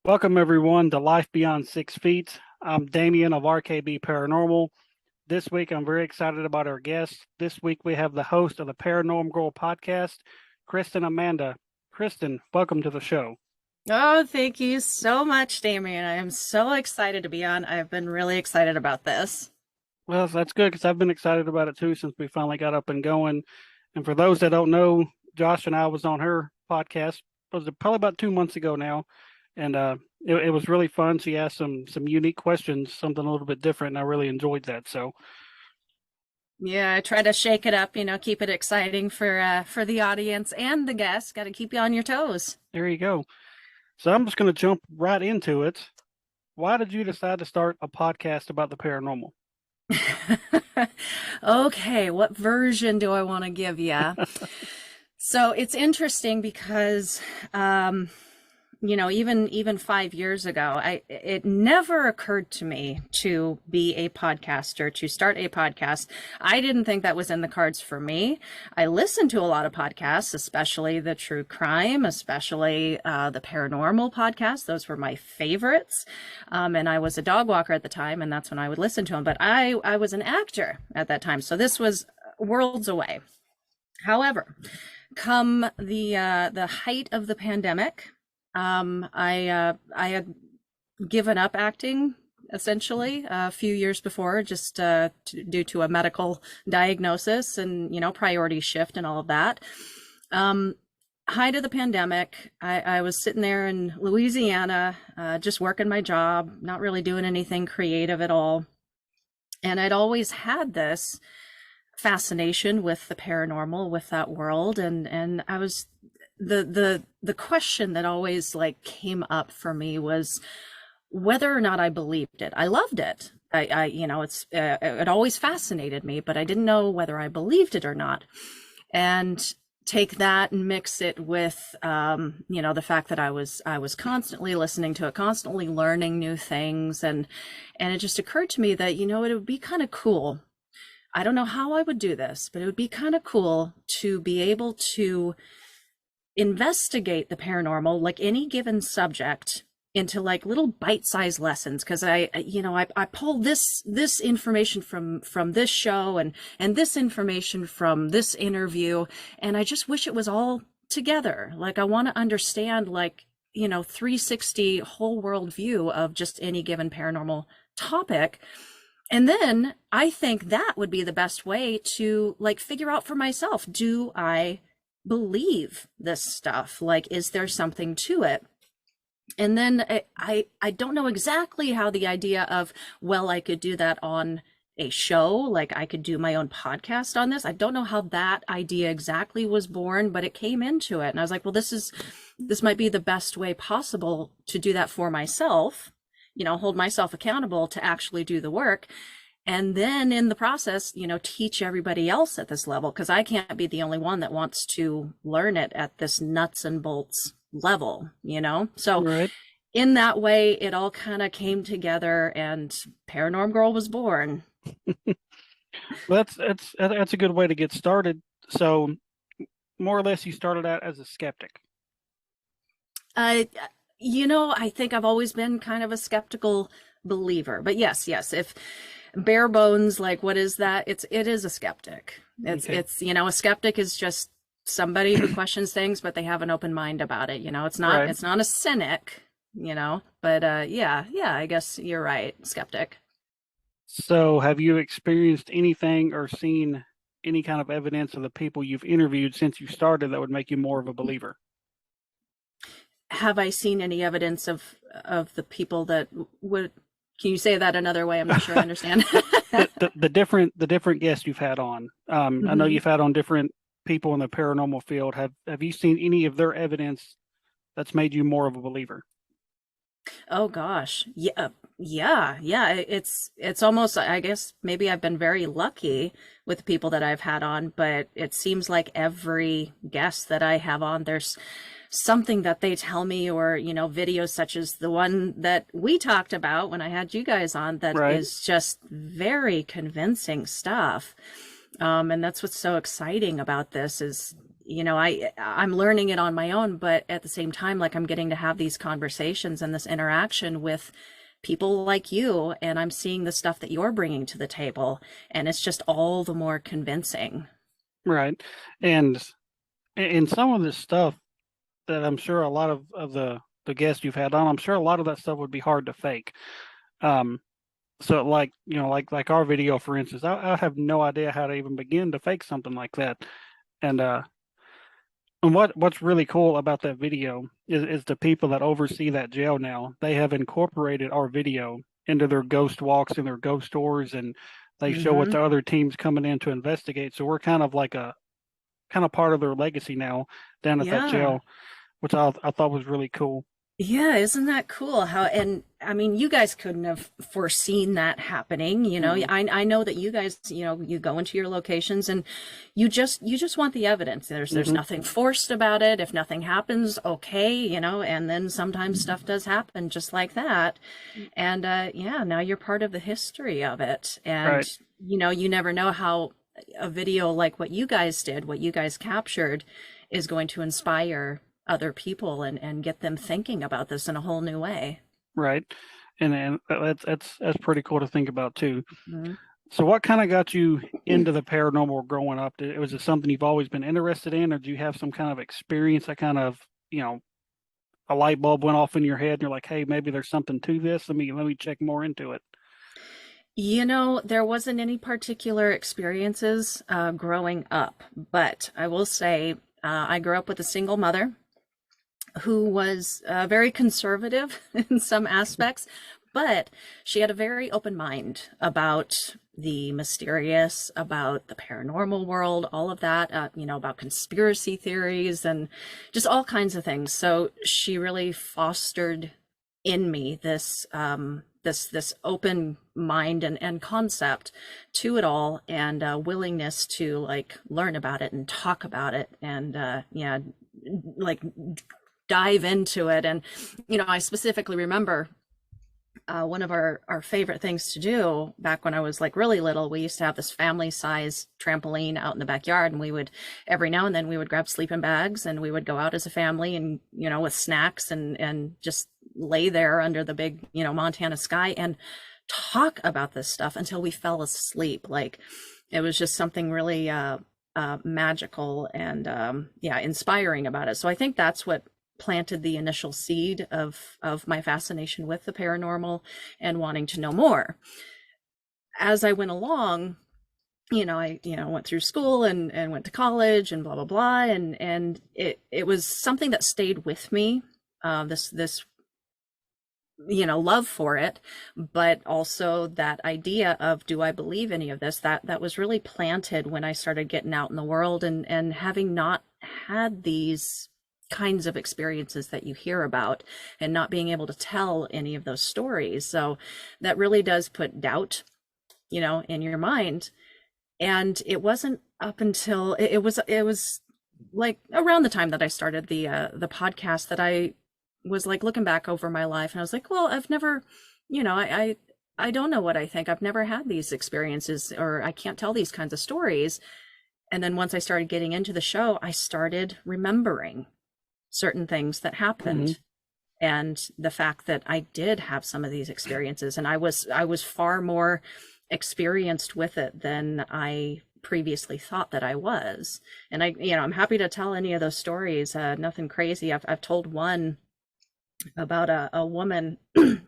Welcome, everyone, to Life Beyond 6 Feet. I'm Damien of RKB Paranormal. This week, I'm very excited about our guests. This week, we have the host of the Paranormgirl podcast, Kristen Amanda. Kristen, welcome to the show. Oh, thank you so much, Damien. I am so excited to be on. I've been really excited about this. Well, that's good because I've been excited about it too since we finally got up and going. And for those that don't know, Josh and I was on her podcast, was it probably about 2 months ago now, and it was really fun. She asked some unique questions, something a little bit different, and I really enjoyed that. So Yeah, I try to shake it up, keep it exciting for the audience and the guests. Got to keep you on your toes. there you go. So I'm just going to jump right into it. Why did you decide to start a podcast about the paranormal? Okay, what version do I want to give you? So it's interesting because even 5 years ago, it never occurred to me to be a podcaster, to start a podcast. I didn't think that was in the cards for me. I listened to a lot of podcasts, especially the true crime, especially the paranormal podcasts. Those were my favorites. And I was a dog walker at the time, and that's when I would listen to them. But I was an actor at that time, so this was worlds away. However, come the height of the pandemic, I had given up acting essentially a few years before, just due to a medical diagnosis and priority shift and all of that. Height of the pandemic, I was sitting there in Louisiana, just working my job, not really doing anything creative at all, and I'd always had this fascination with the paranormal, with that world, and I was the question that always came up for me was whether or not I believed it. I loved it. It always fascinated me, but I didn't know whether I believed it or not. And take that and mix it with the fact that I was constantly listening to it, constantly learning new things, and it just occurred to me that it would be kind of cool. I don't know how I would do this, but it would be kind of cool to be able to investigate the paranormal, like any given subject, into little bite-sized lessons, because I pull this information from this show and this information from this interview, and I just wish it was all together. I want to understand 360 whole world view of just any given paranormal topic. And then I think that would be the best way to figure out for myself, do I believe this stuff? Is there something to it? And then I don't know exactly how the idea of, well, I could do that on a show, I could do my own podcast on this. I don't know how that idea exactly was born, but it came into it. And I was like, well, this might be the best way possible to do that for myself, hold myself accountable to actually do the work. And then in the process, teach everybody else at this level, because I can't be the only one that wants to learn it at this nuts and bolts level, So Right. in that way, it all kind of came together and Paranormgirl was born. Well, that's a good way to get started. So, more or less, you started out as a skeptic. I think I've always been kind of a skeptical believer, but yes, if bare bones, what is that? It is a skeptic. Okay. It's a skeptic is just somebody who questions things, but they have an open mind about it. It's not Right. it's not a cynic, but yeah, I guess you're right, skeptic. So, have you experienced anything or seen any kind of evidence of the people you've interviewed since you started that would make you more of a believer? Have I seen any evidence of the people that would? Can you say that another way? I'm not sure I understand. The different guests you've had on. I know Mhm. you've had on different people in the paranormal field. Have you seen any of their evidence that's made you more of a believer? Oh gosh. Yeah. It's almost, I guess maybe I've been very lucky with the people that I've had on, but it seems like every guest that I have on, there's something that they tell me, or videos such as the one that we talked about when I had you guys on, that Right. is just very convincing stuff. And that's what's so exciting about this is I'm learning it on my own, but at the same time, like I'm getting to have these conversations and this interaction with people like you, and I'm seeing the stuff that you're bringing to the table, and it's just all the more convincing. Right. And in some of this stuff that I'm sure a lot of the guests you've had on, I'm sure a lot of that stuff would be hard to fake. Um, so like, like our video, for instance, I have no idea how to even begin to fake something like that. And what's really cool about that video is the people that oversee that jail now, they have incorporated our video into their ghost walks and their ghost tours, and they show it Hmm. to other teams coming in to investigate. So we're kind of like a kind of part of their legacy now down at that Yeah. jail, which I thought was really cool. Yeah, isn't that cool? How, and I mean, you guys couldn't have foreseen that happening, you know. Mm, I know that you guys, you go into your locations and you just want the evidence. There's hmm. nothing forced about it. If nothing happens, okay, and then sometimes stuff does happen just like that. And yeah, now you're part of the history of it. And Right, you never know how a video like what you guys did, what you guys captured, is going to inspire other people and get them thinking about this in a whole new way. right, and that's pretty cool to think about too. Mhm. So, what kind of got you into the paranormal growing up? Was it something you've always been interested in, or do you have some kind of experience that kind of, a light bulb went off in your head, and you're like, "Hey, maybe there's something to this. Let me check more into it." There wasn't any particular experiences growing up, but I will say I grew up with a single mother who was very conservative in some aspects, but she had a very open mind about the mysterious, about the paranormal world, all of that, about conspiracy theories and just all kinds of things. So she really fostered in me this open mind and concept to it all, and willingness to like learn about it and talk about it, and yeah, like dive into it. And I specifically remember one of our favorite things to do back when I was like really little. We used to have this family size trampoline out in the backyard, and we would every now and then we would grab sleeping bags and we would go out as a family, and with snacks, and just lay there under the big Montana sky and talk about this stuff until we fell asleep. Like it was just something really magical and yeah, inspiring about it. So I think that's what planted the initial seed of my fascination with the paranormal and wanting to know more. As I went along, I went through school and went to college and blah blah blah, and it was something that stayed with me. This love for it, but also that idea of, do I believe any of this, that was really planted when I started getting out in the world and having not had these kinds of experiences that you hear about, and not being able to tell any of those stories. So that really does put doubt in your mind. And it wasn't up until it was like around the time that I started the podcast that I was like looking back over my life, and I was like, well, I've never, I don't know what I think. I've never had these experiences, or I can't tell these kinds of stories. And then once I started getting into the show, I started remembering certain things that Hmm. happened, and the fact that I did have some of these experiences, and I was far more experienced with it than I previously thought that I was. And I'm happy to tell any of those stories. Nothing crazy. I've told one about a woman,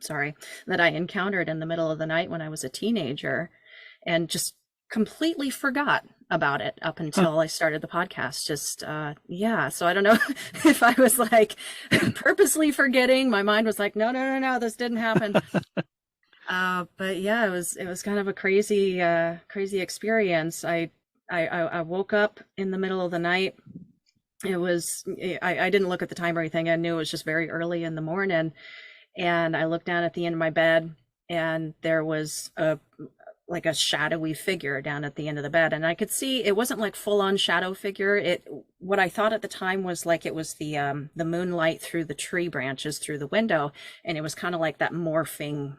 sorry, that I encountered in the middle of the night when I was a teenager, and just completely forgot about it up Huh. until I started the podcast. Just yeah, so I don't know if I was like purposely forgetting. My mind was like, no, no, no, no, this didn't happen. But yeah, it was kind of a crazy experience. I woke up in the middle of the night. I didn't look at the time or anything. I knew it was just very early in the morning, and I looked down at the end of my bed, and there was a shadowy figure down at the end of the bed, and I could see it wasn't like full on shadow figure. What I thought at the time was like it was the moonlight through the tree branches through the window, and it was kind of like that morphing,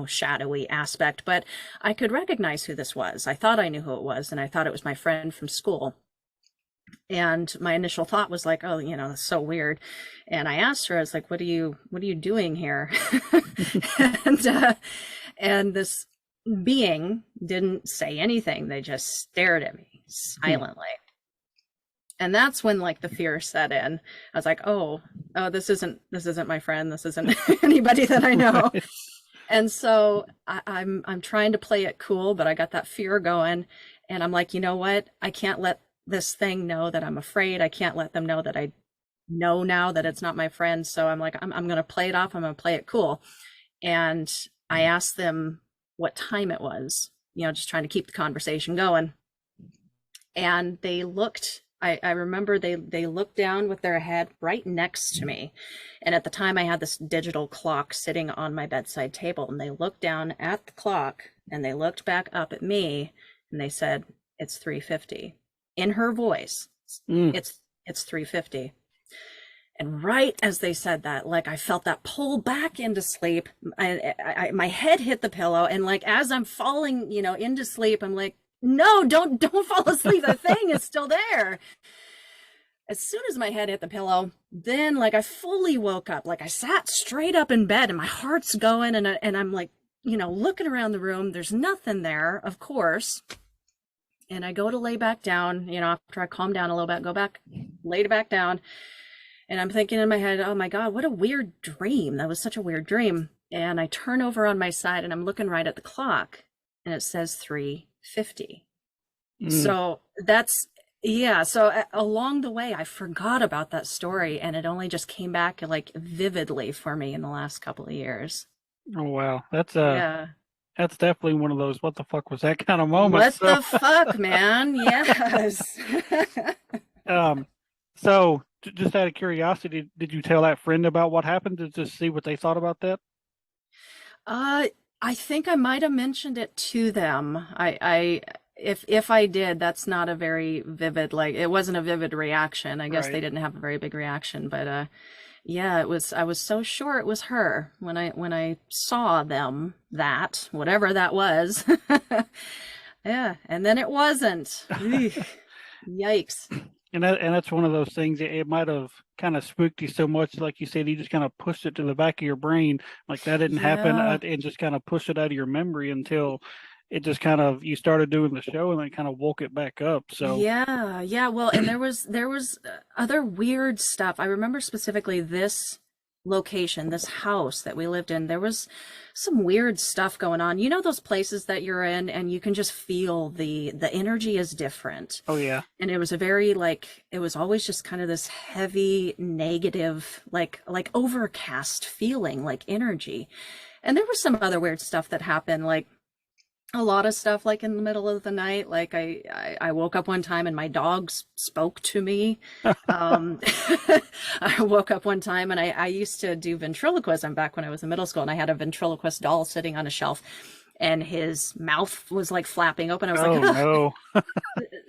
shadowy aspect. But I could recognize who this was. I thought I knew who it was, and I thought it was my friend from school. And my initial thought was like, oh, that's so weird. And I asked her, I was like, what are you doing here? and and this being didn't say anything. They just stared at me silently. And that's when like the fear set in. I was like, oh, this isn't my friend. This isn't anybody that I know. Right. And so I'm trying to play it cool, but I got that fear going, and I'm like, you know what? I can't let this thing know that I'm afraid. I can't let them know that I know now that it's not my friend. So I'm like, I'm going to play it off. I'm going to play it cool. And I asked them what time it was, just trying to keep the conversation going. And they looked, I remember they looked down with their head right next to me. And at the time I had this digital clock sitting on my bedside table, and they looked down at the clock and they looked back up at me and they said, it's 3:50. In her voice, it's 3:50. And right as they said that, like I felt that pull back into sleep. My head hit the pillow, and like as I'm falling, into sleep, I'm like, no, don't fall asleep. That thing is still there. As soon as my head hit the pillow, then like I fully woke up. Like I sat straight up in bed, and my heart's going, and I'm like, looking around the room. There's nothing there, of course. And I go to lay back down, after I calm down a little bit, go back, lay it back down. And I'm thinking in my head, oh my God, what a weird dream. That was such a weird dream. And I turn over on my side and I'm looking right at the clock, and it says 3:50. So so along the way, I forgot about that story, and it only just came back like vividly for me in the last couple of years. Oh wow, Yeah. that's definitely one of those what the fuck was that kind of moments. What the fuck, man? Yes. Um, so just out of curiosity, did you tell that friend about what happened to just see what they thought about that? I think I might have mentioned it to them. If I did, that's not a very vivid, like it wasn't a vivid reaction. I guess they Right. didn't have a very big reaction, but yeah, I was so sure it was her when I saw them, that whatever that was. Yeah, and then it wasn't. Eek. Yikes. And that's one of those things. It might have kind of spooked you so much, like you said, you just kind of pushed it to the back of your brain, like that didn't happen, Yeah. and just kind of pushed it out of your memory until it just kind of you started doing the show, and then kind of woke it back up. So Yeah. Well, and there was other weird stuff. I remember specifically this location, this house that we lived in. There was some weird stuff going on. You know those places that you're in and you can just feel the energy is different. oh yeah, And it was a very it was always just kind of this heavy negative, like overcast feeling, like energy. And there was some other weird stuff that happened, like a lot of stuff like in the middle of the night. Like I woke up one time and my dogs spoke to me. um I woke up one time and I used to do ventriloquism back when I was in middle school, and I had a ventriloquist doll sitting on a shelf, and his mouth was like flapping open. I was oh like, no,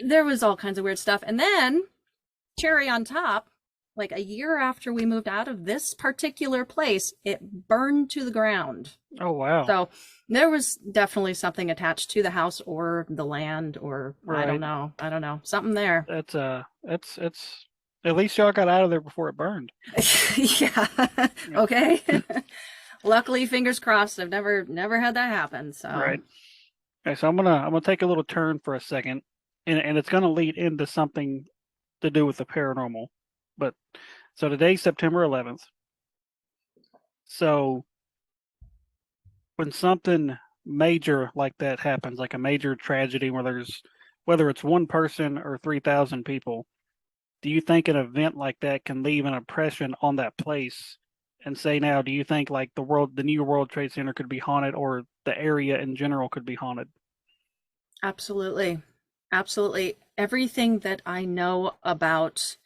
there was all kinds of weird stuff. And then cherry on top, like a year after we moved out of this particular place, it burned to the ground. oh wow, So there was definitely something attached to the house or the land, or I right. don't know. I don't know. Something there. That's at least y'all got out of there before it burned. Yeah. Yeah. Okay. Luckily, fingers crossed, I've never had that happen. So Right. Okay, so I'm gonna take a little turn for a second, and it's gonna lead into something to do with the paranormal. But so today's September 11th. So when something major like that happens, like a major tragedy where there's whether it's one person or 3,000 people, do you think an event like that can leave an impression on that place? And say now, do you think like the new World Trade Center could be haunted, or the area in general could be haunted? absolutely. Absolutely. Everything that I know about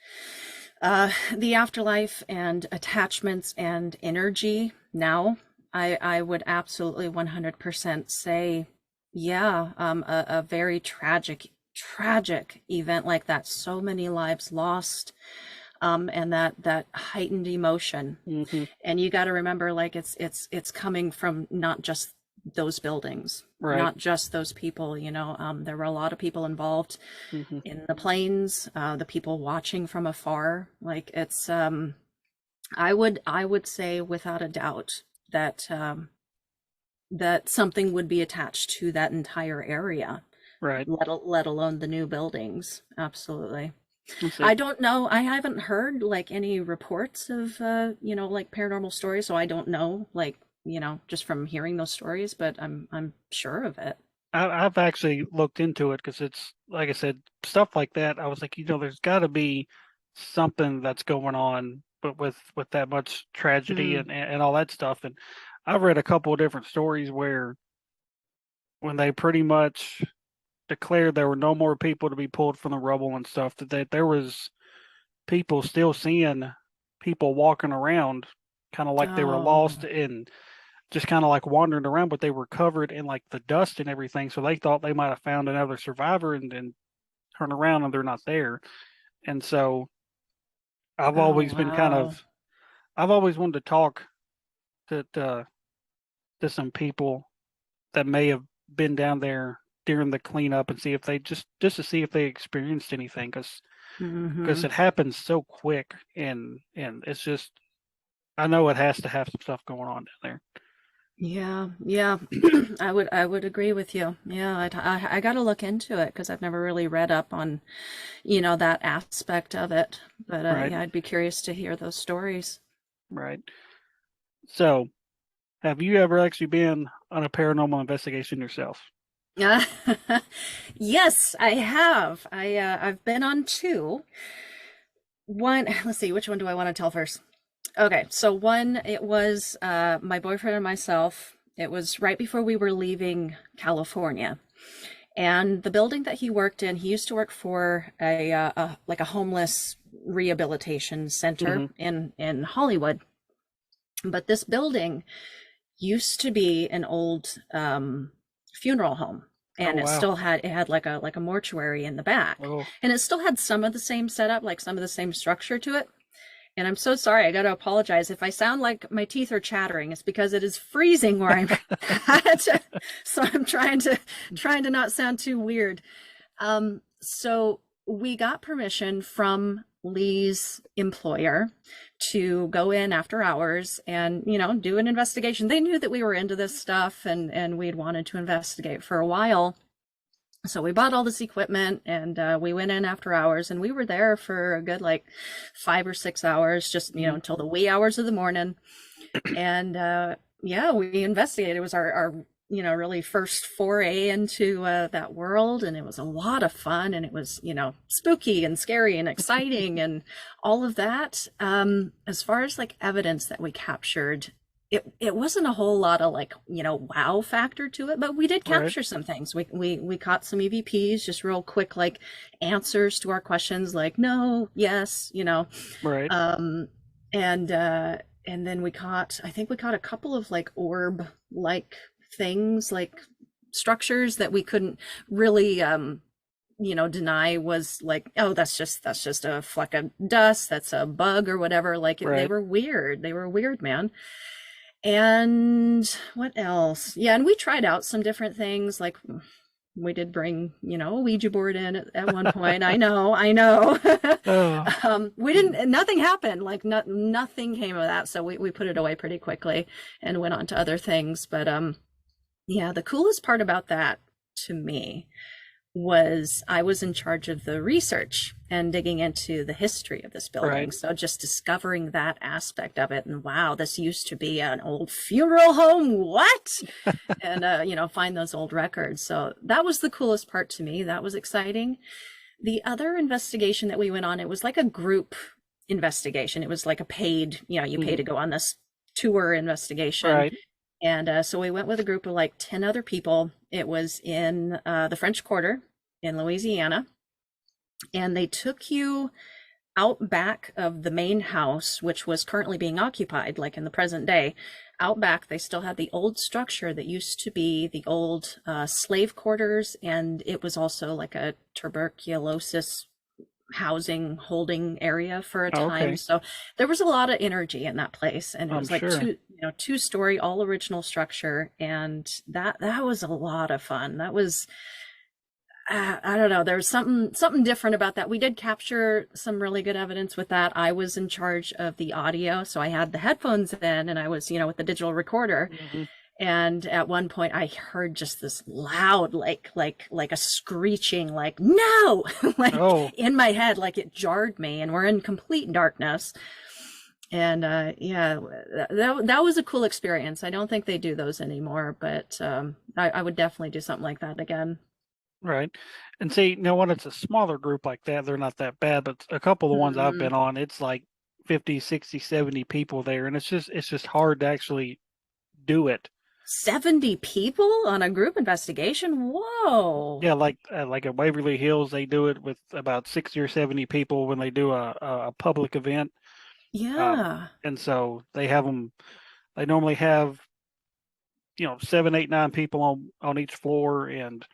the afterlife and attachments and energy now, I would absolutely 100% say, yeah, a very tragic event like that. So many lives lost, and that heightened emotion. Hmm. And you got to remember, like it's coming from not just those buildings, Right. not just those people. There were a lot of people involved Hmm. in the planes, the people watching from afar. Like it's, I would say without a doubt that that something would be attached to that entire area, Right. let alone the new buildings. Absolutely. Let's see. I don't know. I haven't heard like any reports of like paranormal stories, so I don't know like, just from hearing those stories, but I'm sure of it. I've actually looked into it because it's like I said, stuff like that. I was like, there's got to be something that's going on, but with that much tragedy Mm. and all that stuff. And I've read a couple of different stories where when they pretty much declared there were no more people to be pulled from the rubble and stuff, that there was people still seeing people walking around, kind of like they were lost Oh, and just kind of like wandering around, but they were covered in like the dust and everything. So they thought they might have found another survivor and then turn around and they're not there. And so I've oh always been kind wow. of, I've always wanted to talk to some people that may have been down there during the cleanup and see if they just to see if they experienced anything because Hmm. it happens so quick and it's just I know it has to have some stuff going on down there. Yeah, yeah. I would agree with you. Yeah, I got to look into it because I've never really read up on, that aspect of it. But Right, yeah, I'd be curious to hear those stories. right. So, have you ever actually been on a paranormal investigation yourself? Uh, yes, I have. I've been on two. One, let's see, which one do I want to tell first? Okay, so one, it was my boyfriend and myself. It was right before we were leaving California. And the building that he worked in, he used to work for a like a homeless rehabilitation center Hmm. in Hollywood. But this building used to be an old funeral home, Oh and wow. it had like a mortuary in the back, Oh, and it still had some of the same setup, like some of the same structure to it. And I'm so sorry, I got to apologize if I sound like my teeth are chattering. It's because it is freezing where I'm at, so I'm trying to not sound too weird. So we got permission from Lee's employer to go in after hours and, do an investigation. They knew that we were into this stuff and we'd wanted to investigate for a while. So we bought all this equipment and we went in after hours and we were there for a good like 5 or 6 hours, just, mhm. until the wee hours of the morning. And yeah, we investigated. It was our really first foray into that world, and it was a lot of fun, and it was spooky and scary and exciting and all of that. As far as like evidence that we captured, it wasn't a whole lot of like wow factor to it, but we did Right, capture some things. We caught some EVPs, just real quick like answers to our questions, like no, yes, right, um, and then I think we caught a couple of like orb like things, like structures that we couldn't really deny was like, oh, that's just a fleck of dust, that's a bug or whatever. Like they right. were weird. They were weird, man. And what else? Yeah, and we tried out some different things. Like we did bring, a Ouija board in at one point. I know, I know. Oh, We didn't, nothing happened. Like nothing came of that. So we put it away pretty quickly and went on to other things. But yeah, the coolest part about that to me was I was in charge of the research and digging into the history of this right, building. So just discovering that aspect of it, and wow, this used to be an old funeral home. What? And find those old records. So that was the coolest part to me. That was exciting. The other investigation that we went on, it was like a group investigation. It was like a paid, you pay mhm, to go on this tour investigation. right. And so we went with a group of like 10 other people. It was in the French Quarter in Louisiana. And they took you out back of the main house, which was currently being occupied, like in the present day. Out back, they still had the old structure that used to be the old slave quarters. And it was also like a tuberculosis housing holding area for a Oh, time. okay, So there was a lot of energy in that place. And it I'm was like sure. two-story, all original structure, and that was a lot of fun. That was I don't know. There's something different about that. We did capture some really good evidence with that. I was in charge of the audio, so I had the headphones in, and I was, with the digital recorder. Hmm. And at one point, I heard just this loud, like a screeching, like no, like Oh, in my head, like it jarred me. And we're in complete darkness. And yeah, that was a cool experience. I don't think they do those anymore, but I would definitely do something like that again. right. And see, when it's a smaller group like that, they're not that bad. But a couple of the ones I've Mm, been on, it's like 50, 60, 70 people there, and it's just hard to actually do it. 70 people on a group investigation? Whoa. Yeah, like at Waverly Hills, they do it with about 60 or 70 people when they do a public event. Yeah. And so they have them. They normally have 7, 8, 9 people on each floor, and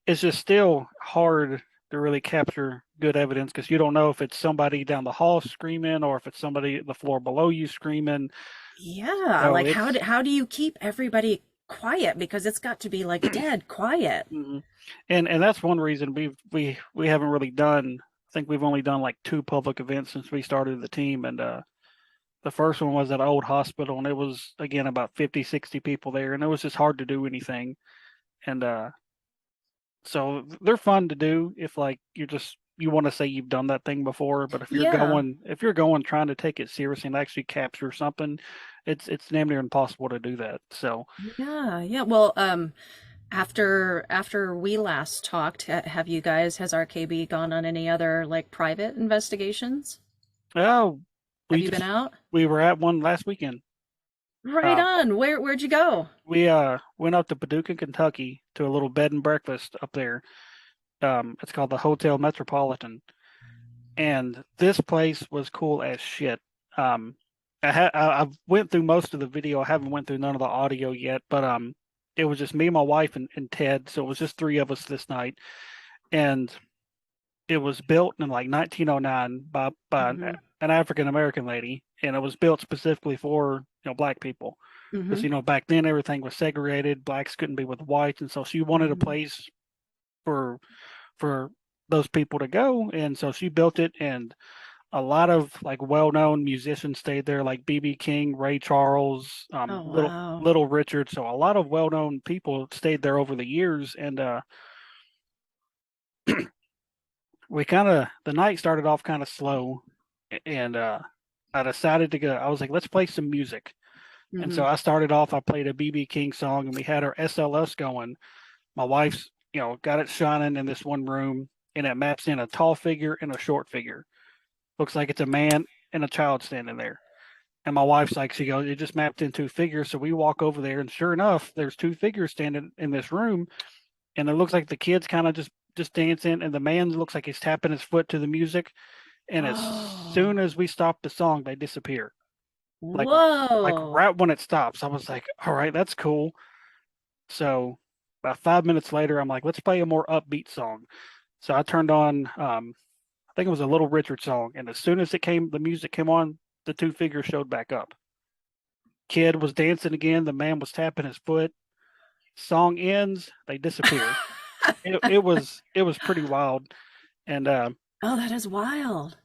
it's just still hard to really capture good evidence because you don't know if it's somebody down the hall screaming or if it's somebody the floor below you screaming. Yeah. So Like it's how do you keep everybody quiet? Because it's got to be like dead quiet. Mhm. And that's one reason we haven't really done. I think we've only done like 2 public events since we started the team, and the first one was at an old hospital, and it was again about 50, 60 people there, and it was just hard to do anything. And so they're fun to do if like you want to say you've done that thing before, but Yeah. if you're going trying to take it seriously and actually capture something, it's damn near impossible to do that. So Yeah. Yeah. Well, after we last talked, have you guys, has RKB gone on any other like private investigations? oh, Have we you been just out? we were at one last weekend. Right Um, on. Where'd you go? we went up to Paducah, Kentucky to a little bed and breakfast up there. It's called the Hotel Metropolitan, and this place was cool as shit. Um, I've went through most of the video. I haven't went through none of the audio yet, but it was just me, my wife, and Ted. So it was just 3 of us this night, and it was built in like 1909 by Mm-hmm. an African American lady, and it was built specifically for black people because Mm-hmm. back then everything was segregated. Blacks couldn't be with whites, and so she wanted a Mm-hmm. place for for those people to go, and so she built it. And a lot of like well-known musicians stayed there, like BB King, Ray Charles, Oh, little wow. Little Richard. So a lot of well-known people stayed there over the years, and we kind of the night started off kind of slow, and I decided to go. I was like, let's play some music, and Mm-hmm. so I started off. I played a BB King song, and we had our SLS going. My wife's, got it shining in this one room, and it maps in a tall figure and a short figure. Looks like it's a man and a child standing there. And my wife's like, she goes, it just mapped in 2 figures. So we walk over there, and sure enough, there's 2 figures standing in this room, and it looks like the kid's kind of just dancing, and the man looks like he's tapping his foot to the music. And as Oh. soon as we stop the song, they disappear. Like like Whoa. right when it stops, I was like, all right, that's cool. So about 5 minutes later, I'm like, let's play a more upbeat song. So I turned on, I think it was a Little Richard song, and as soon as the music came on, the 2 figures showed back up. Kid was dancing again. The man was tapping his foot. Song ends, they disappear. It was pretty wild, and Oh, that is wild.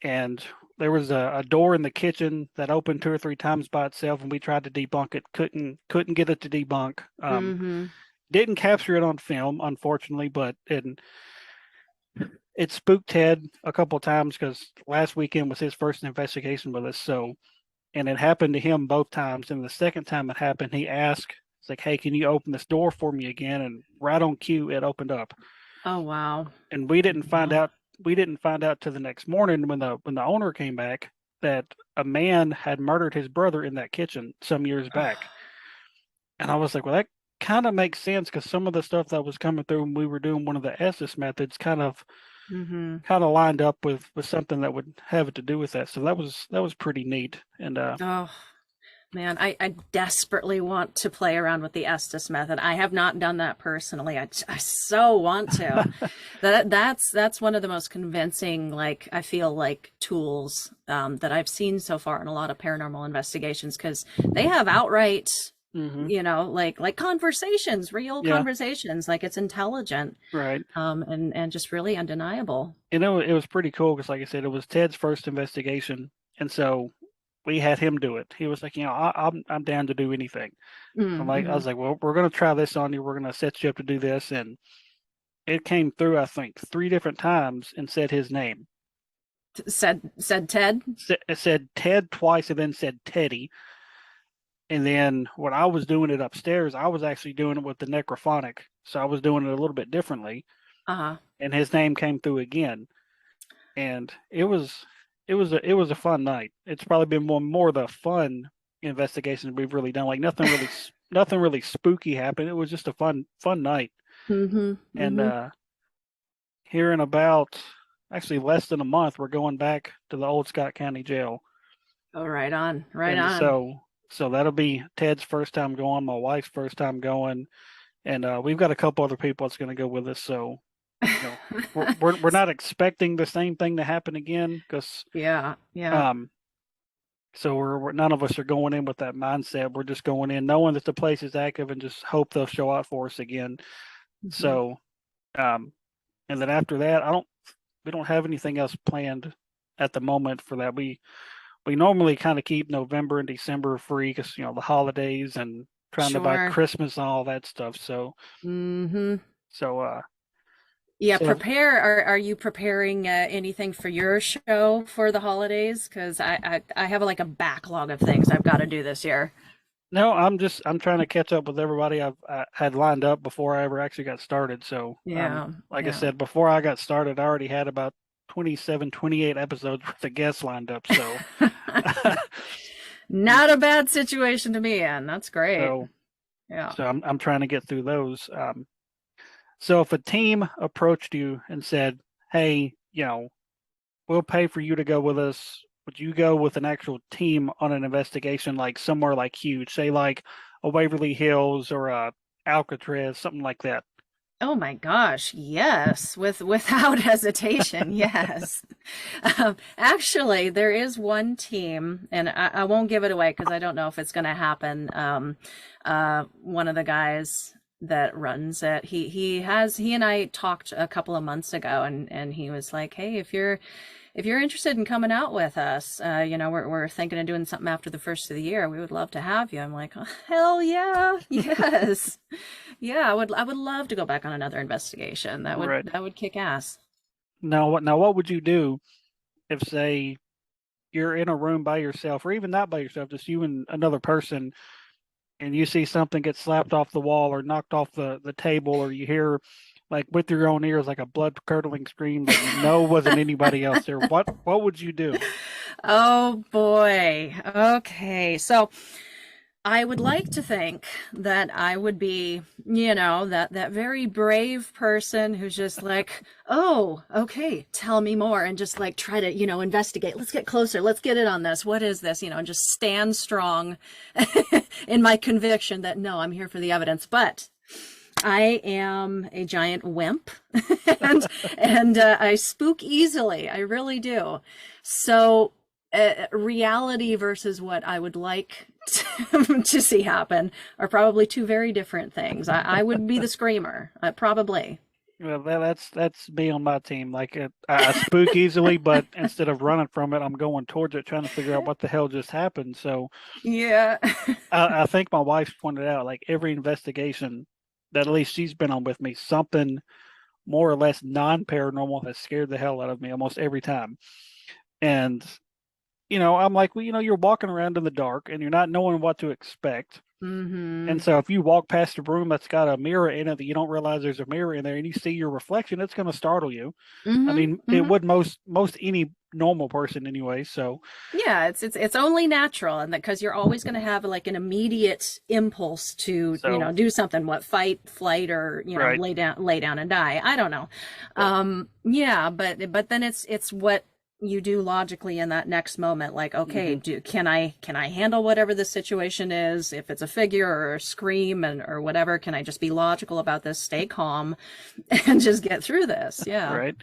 and there was a door in the kitchen that opened 2 or 3 times by itself, and we tried to debunk it. Couldn't get it to debunk. Mm-hmm. Didn't capture it on film, unfortunately, but it spooked Ted a couple of times because last weekend was his first investigation with us. So, and it happened to him both times. And the second time it happened, he asked, "It's like, hey, can you open this door for me again?" And right on cue, it opened up. Oh, wow. And we didn't find Wow. out. We didn't find out till the next morning when the owner came back that a man had murdered his brother in that kitchen some years back. And I was like, well, that kind of makes sense because some of the stuff that was coming through when we were doing one of the Estes methods Mm-hmm. kind of lined up with something that would have it to do with that. So that was pretty neat. And Oh, Man, I desperately want to play around with the Estes method. I have not done that personally. I so want to. That's one of the most convincing, like, I feel like, tools that I've seen so far in a lot of paranormal investigations, because they have outright, Hmm. like conversations, real Yeah, conversations, like it's intelligent, right. and just really undeniable. And it was pretty cool because, like I said, it was Ted's first investigation, and so we had him do it. He was like, I'm down to do anything. So I Mm-hmm. was like, well, we're gonna try this on you. We're gonna set you up to do this, and it came through. I think 3 different times and said his name. Said Ted. It said Ted twice, and then said Teddy. And then when I was doing it upstairs, I was actually doing it with the necrophonic, so I was doing it a little bit differently. Uh-huh. And his name came through again, and it was a fun night. It's probably been one more of the fun investigations we've really done. Like nothing really spooky happened. It was just a fun night. Mm-hmm. And Mm-hmm. here in about actually less than a month, we're going back to the old Scott County Jail, Oh, right on, right and on. so that'll be Ted's first time going, my wife's first time going, and we've got a couple other people that's going to go with us. So you know, we're not expecting the same thing to happen again because Yeah, yeah. um so we're none of us are going in with that mindset. We're just going in knowing that the place is active and just hope they'll show out for us again. Hmm. So um and then after that, we don't have anything else planned at the moment for that. We normally kind of keep November and December free because the holidays and trying to buy Sure. Christmas and all that stuff. So Hmm. so Yeah, so are you preparing anything for your show for the holidays? Because I have like a backlog of things I've got to do this year. no, I'm trying to catch up with everybody I had lined up before I ever actually got started. So Yeah, like I yeah. said, before I got started, I already had about 27, 28 episodes with the guests lined up. So Not a bad situation to be in. That's great. so Yeah. so I'm trying to get through those. So if a team approached you and said, "Hey, we'll pay for you to go with us," would you go with an actual team on an investigation, like somewhere like huge, say like a Waverly Hills or a Alcatraz, something like that? Oh my gosh, yes, without hesitation, yes. Actually, there is one team, and I won't give it away because I don't know if it's going to happen. One of the guys that runs it, he and I talked a couple of months ago, and he was like, "Hey, if you're interested in coming out with us, we're thinking of doing something after the first of the year. We would love to have you." I'm like, oh, hell yeah, yes, yeah. I would love to go back on another investigation. That would Right. that would kick ass. Now what would you do if, say, you're in a room by yourself, or even not by yourself, just you and another person, and you see something get slapped off the wall or knocked off the table, or you hear, like with your own ears, like a blood curdling scream that wasn't anybody else there? What would you do? Oh boy. Okay. So I would like to think that I would be, that very brave person who's just like, "Oh, okay, tell me more," and just like try to, investigate. Let's get closer. Let's get in on this. What is this? And just stand strong in my conviction that no, I'm here for the evidence. But I am a giant wimp, and I spook easily. I really do. So, reality versus what I would like to see happen are probably two very different things. I would be the screamer, probably. Well, that's me on my team. Like I spook easily, but instead of running from it, I'm going towards it, trying to figure out what the hell just happened. So Yeah. I think my wife's pointed out, like every investigation that at least she's been on with me, something more or less non-paranormal has scared the hell out of me almost every time. And I'm like, well, you're walking around in the dark and you're not knowing what to expect. And Mm-hmm. so if you walk past a room that's got a mirror in it that you don't realize there's a mirror in there and you see your reflection, it's going to startle you. I Mm-hmm. mean, it Mm-hmm. would most any normal person anyway. So Yeah, it's only natural, and that because you're always going to have like an immediate impulse to so do something, what, fight, flight, or right. lay down and die. I don't know. But Yeah, but then it's what you do logically in that next moment, like, okay, Hmm. can I handle whatever the situation is? If it's a figure or a scream and or whatever, can I just be logical about this, stay calm, and just get through this? Yeah. Right.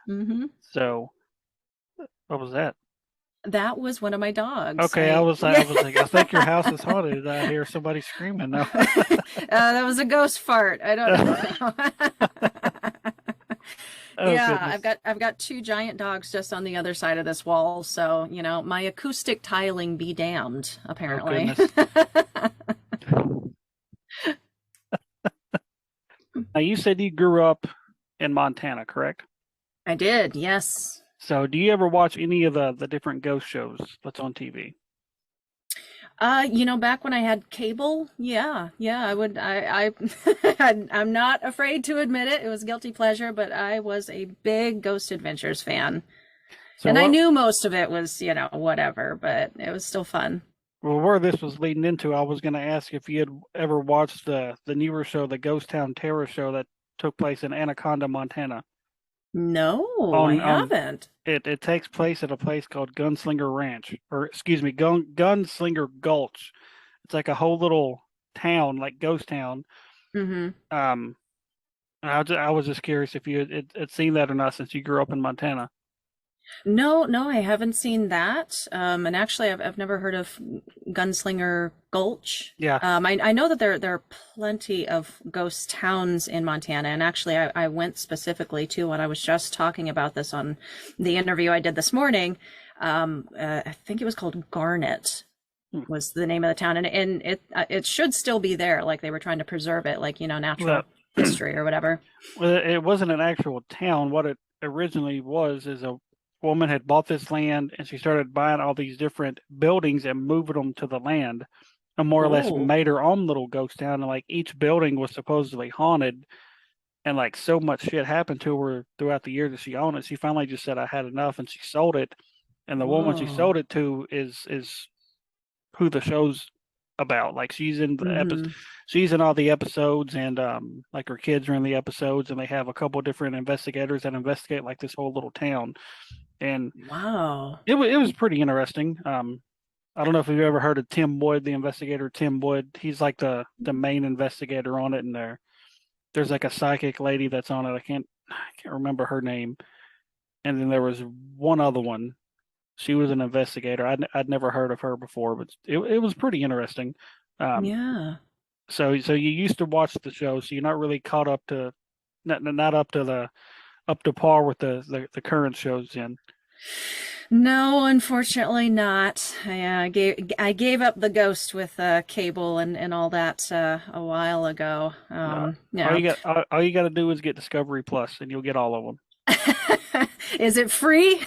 Hmm. So what was that? That was one of my dogs. Okay, I I yeah. was like, I think your house is haunted. I hear somebody screaming now. That was a ghost fart. I don't know. Oh Yeah, goodness. I've got two giant dogs just on the other side of this wall, so you know, my acoustic tiling be damned, Oh apparently. goodness. Now you said you grew up in Montana, correct? I did, yes. So do you ever watch any of the different ghost shows that's on TV? You know, back when I had cable, yeah, I would, I'm not afraid to admit it. It was guilty pleasure, but I was a big Ghost Adventures fan. So And I what knew most of it was, you know, whatever, but it was still fun. well where this was leading into, I was gonna ask if you had ever watched the newer show, the Ghost Town Terror show that took place in Anaconda, Montana. No, I On haven't. it takes place at a place called Gunslinger Ranch, or excuse me, Gunslinger Gulch. It's like a whole little town, like ghost town. Hmm. Um, I was just curious if you had seen that or not since you grew up in Montana. No, no, I haven't seen that. And actually, I've never heard of Gunslinger Gulch. Yeah, I know that there are plenty of ghost towns in Montana, and actually, I went specifically to when I was just talking about this on the interview I did this morning. I think it was called Garnet hmm. was the name of the town, and it should still be there, like they were trying to preserve it, like you know, Well, natural history or whatever. well, it wasn't an actual town. What it originally was is a woman had bought this land and she started buying all these different buildings and moving them to the land, and more or less Oh, made her own little ghost town. And like each building was supposedly haunted, and like so much shit happened to her throughout the years that she owned it. She finally just said, "I had enough," and she sold it. And the woman she whoa. sold it to is who the show's about. Like Mm-hmm. she's in all the episodes, and like her kids are in the episodes, and they have a couple different investigators that investigate like this whole little town. And Wow. it was pretty interesting. I don't know if you've ever heard of Tim Wood, the investigator Tim Wood. He's like the main investigator on it, and there's like a psychic lady that's on it. I can't remember her name. And then there was one other one. She was an investigator. I'd never heard of her before, but it was pretty interesting. Um, Yeah. so you used to watch the show, so you're not really caught up to not up to the up to par with the current shows in. No, unfortunately not. I gave up the ghost with cable and all that a while ago. Uh, Yeah. all you got to do is get Discovery Plus, and you'll get all of them. Is it free?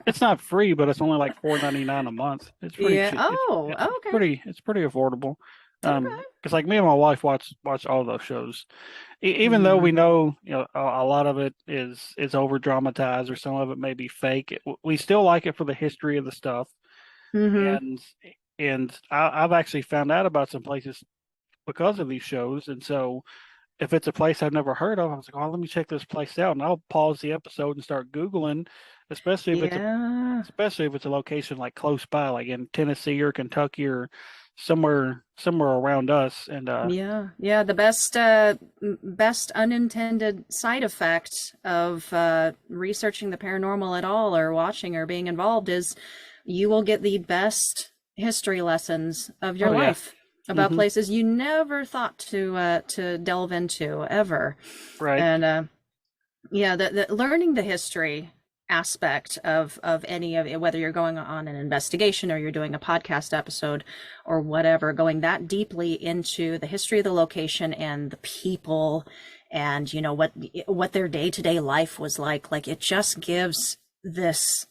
It's not free, but it's only like $4.99 a month. It's pretty Yeah. cheap. Oh, okay. It's pretty affordable. Okay. Because like me and my wife watch all those shows, even though we Hmm. know a lot of it is over dramatized or some of it may be fake. We still like it for the history of the stuff, Hmm. and I've actually found out about some places because of these shows, and so if it's a place I've never heard of, I was like, oh, let me check this place out, and I'll pause the episode and start Googling, especially if Yeah. it's a location like close by, like in Tennessee or Kentucky or somewhere around us. And Yeah, yeah. The best unintended side effect of researching the paranormal at all, or watching, or being involved is you will get the best history lessons of your oh yeah, life about hmm, places you never thought to delve into ever. right, And yeah, the learning the history aspect of any of it, whether you're going on an investigation or you're doing a podcast episode or whatever, going that deeply into the history of the location and the people and you know what their day-to-day life was like it just gives this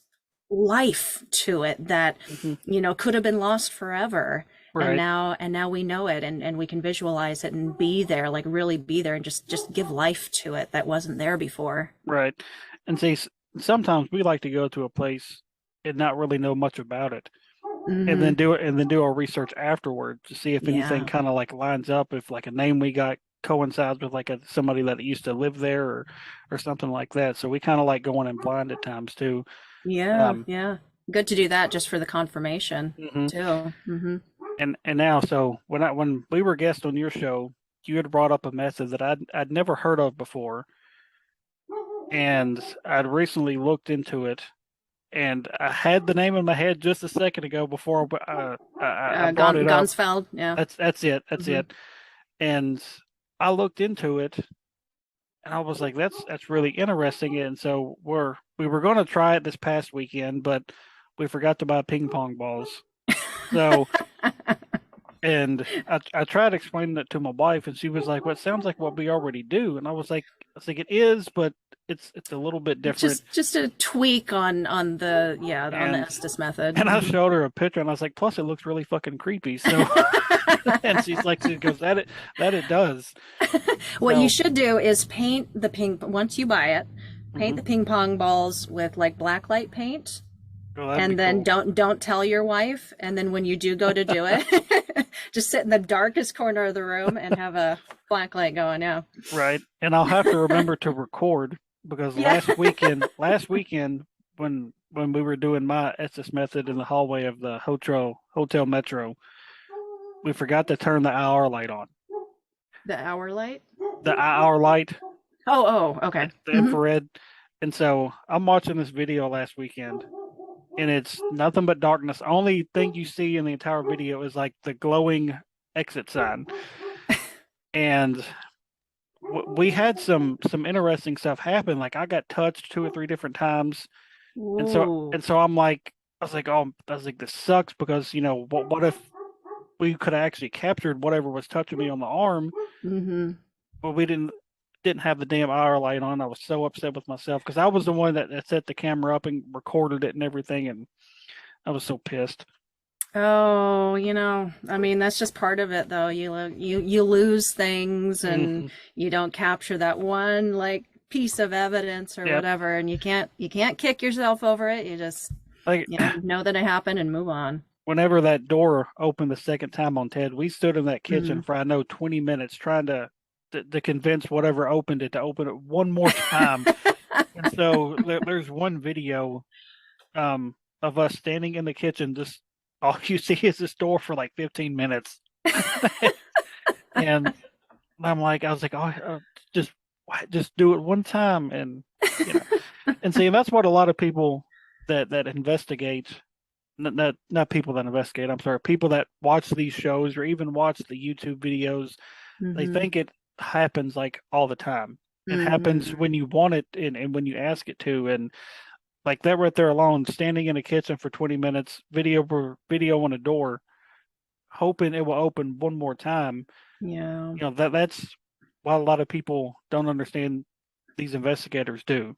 life to it that hmm, you know could have been lost forever, right, and now we know it, and we can visualize it and be there, like really be there and just give life to it that wasn't there before. right. And see, sometimes we like to go to a place and not really know much about it, Hmm. and then do our research afterward to see if anything Yeah. kind of like lines up, if like a name we got coincides with like somebody that used to live there or something like that. So we kind of like going in blind at times too. Yeah, Um, yeah. Good to do that just for the confirmation mhm. too. And now, so when we were guests on your show, you had brought up a method that I'd never heard of before, and I'd recently looked into it, and I had the name in my head just a second ago before I brought it up. Gonsfeld, yeah. That's it. That's Hmm. it. And I looked into it, and I was like, that's really interesting. And so we were going to try it this past weekend, but we forgot to buy ping pong balls. So, and I tried explaining it to my wife, and she was like, "Well, it sounds like what we already do." And I was like, it is, but it's a little bit different. Just a tweak on the on the And Estes method. and I showed her a picture, and I was like, plus it looks really fucking creepy. So, and she goes, that it does. What you So, should do is paint the ping once you buy it, paint mhm. the ping pong balls with like black light paint, Well, that'd be and then cool. don't tell your wife, and then when you do go to do it, just sit in the darkest corner of the room and have a black light going. Yeah. Right. And I'll have to remember to record because Yeah. last weekend when we were doing my Estes method in the hallway of the Hotel Metro, we forgot to turn the hour light on. The hour light. The hour light, Oh, okay. the infrared. And so I'm watching this video last weekend, and it's nothing but darkness. Only thing you see in the entire video is like the glowing exit sign. And we had some interesting stuff happen. Like I got touched two or three different times, and so Ooh. I'm like, I was like, this sucks because what if we could have actually captured whatever was touching me on the arm, Mm-hmm. but we didn't have the damn hour light on. I was so upset with myself because I was the one that set the camera up and recorded it and everything, and I was so pissed. Oh, I mean, that's just part of it, though. You lose things, and Hmm. you don't capture that one like piece of evidence or Yep. whatever, and you can't kick yourself over it. You just Like know that it happened and move on. whenever that door opened the second time on Ted, we stood in that kitchen Mm. for I know 20 minutes trying to convince whatever opened it to open it one more time. And so there's one video um of us standing in the kitchen, just all you see is this door for like 15 minutes. And I was like, oh, just just do it one time, and you know, and see, that's what a lot of people that investigate, not people that investigate. I'm sorry, people that watch these shows or even watch the YouTube videos, they Mm-hmm. think it happens like all the time. It happens Mm-hmm. when you want it and when you ask it to, and like that right there alone, standing in a kitchen for 20 minutes, video on a door, hoping it will open one more time. Yeah. That's what a lot of people don't understand these investigators do.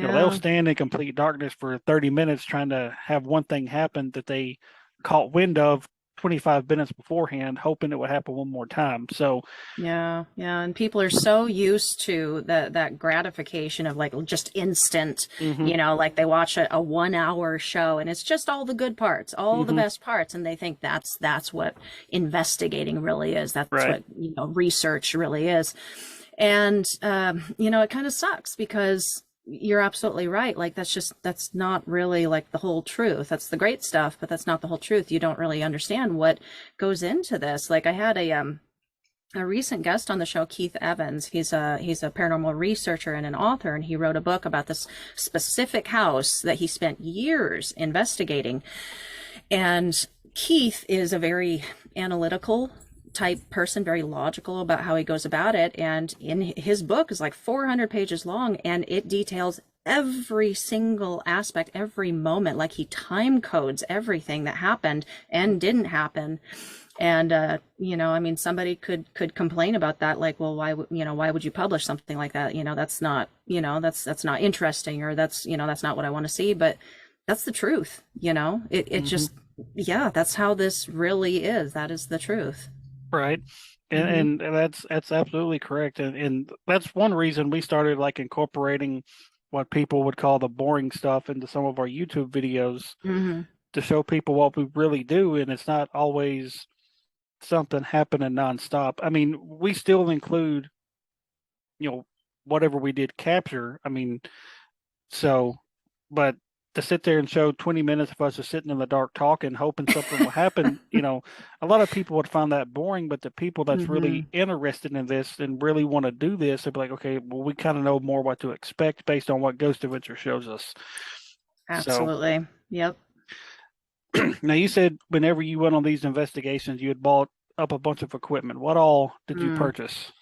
They'll Yeah. stand in complete darkness for 30 minutes trying to have one thing happen that they caught wind of 25 minutes beforehand, hoping it would happen one more time. So, Yeah, yeah, and people are so used to that gratification of like just instant, hmm like they watch a 1 hour show and it's just all the good parts, all the hmm best parts, and they think that's what investigating really is. That's right. what, research really is. And it kind of sucks because you're absolutely right. Like that's not really like the whole truth. That's the great stuff, but that's not the whole truth. You don't really understand what goes into this. Like I had a recent guest on the show, Keith Evans. He's a paranormal researcher and an author, and he wrote a book about this specific house that he spent years investigating. And Keith is a very analytical type person, very logical about how he goes about it. And in his book is like 400 pages long, and it details every single aspect, every moment. Like he time codes everything that happened and didn't happen. And I mean, somebody could complain about that, like, well, why would you publish something like that? That's not, that's not interesting, or that's not what I want to see. But that's the truth. It hmm just, yeah, that's how this really is. That is the truth. Right. Hmm. And that's absolutely correct. And that's one reason we started like incorporating what people would call the boring stuff into some of our YouTube videos Hmm. to show people what we really do. And it's not always something happening nonstop. I mean, we still include, you know, whatever we did capture. I mean, so, but to sit there and show 20 minutes of us just sitting in the dark talking, hoping something will happen, a lot of people would find that boring, but the people that's Hmm. really interested in this and really want to do this, they'd be like, okay, well, we kind of know more what to expect based on what Ghost Adventure shows us. So Absolutely. Yep. now you said whenever you went on these investigations, you had bought up a bunch of equipment. What all did you Mm. purchase?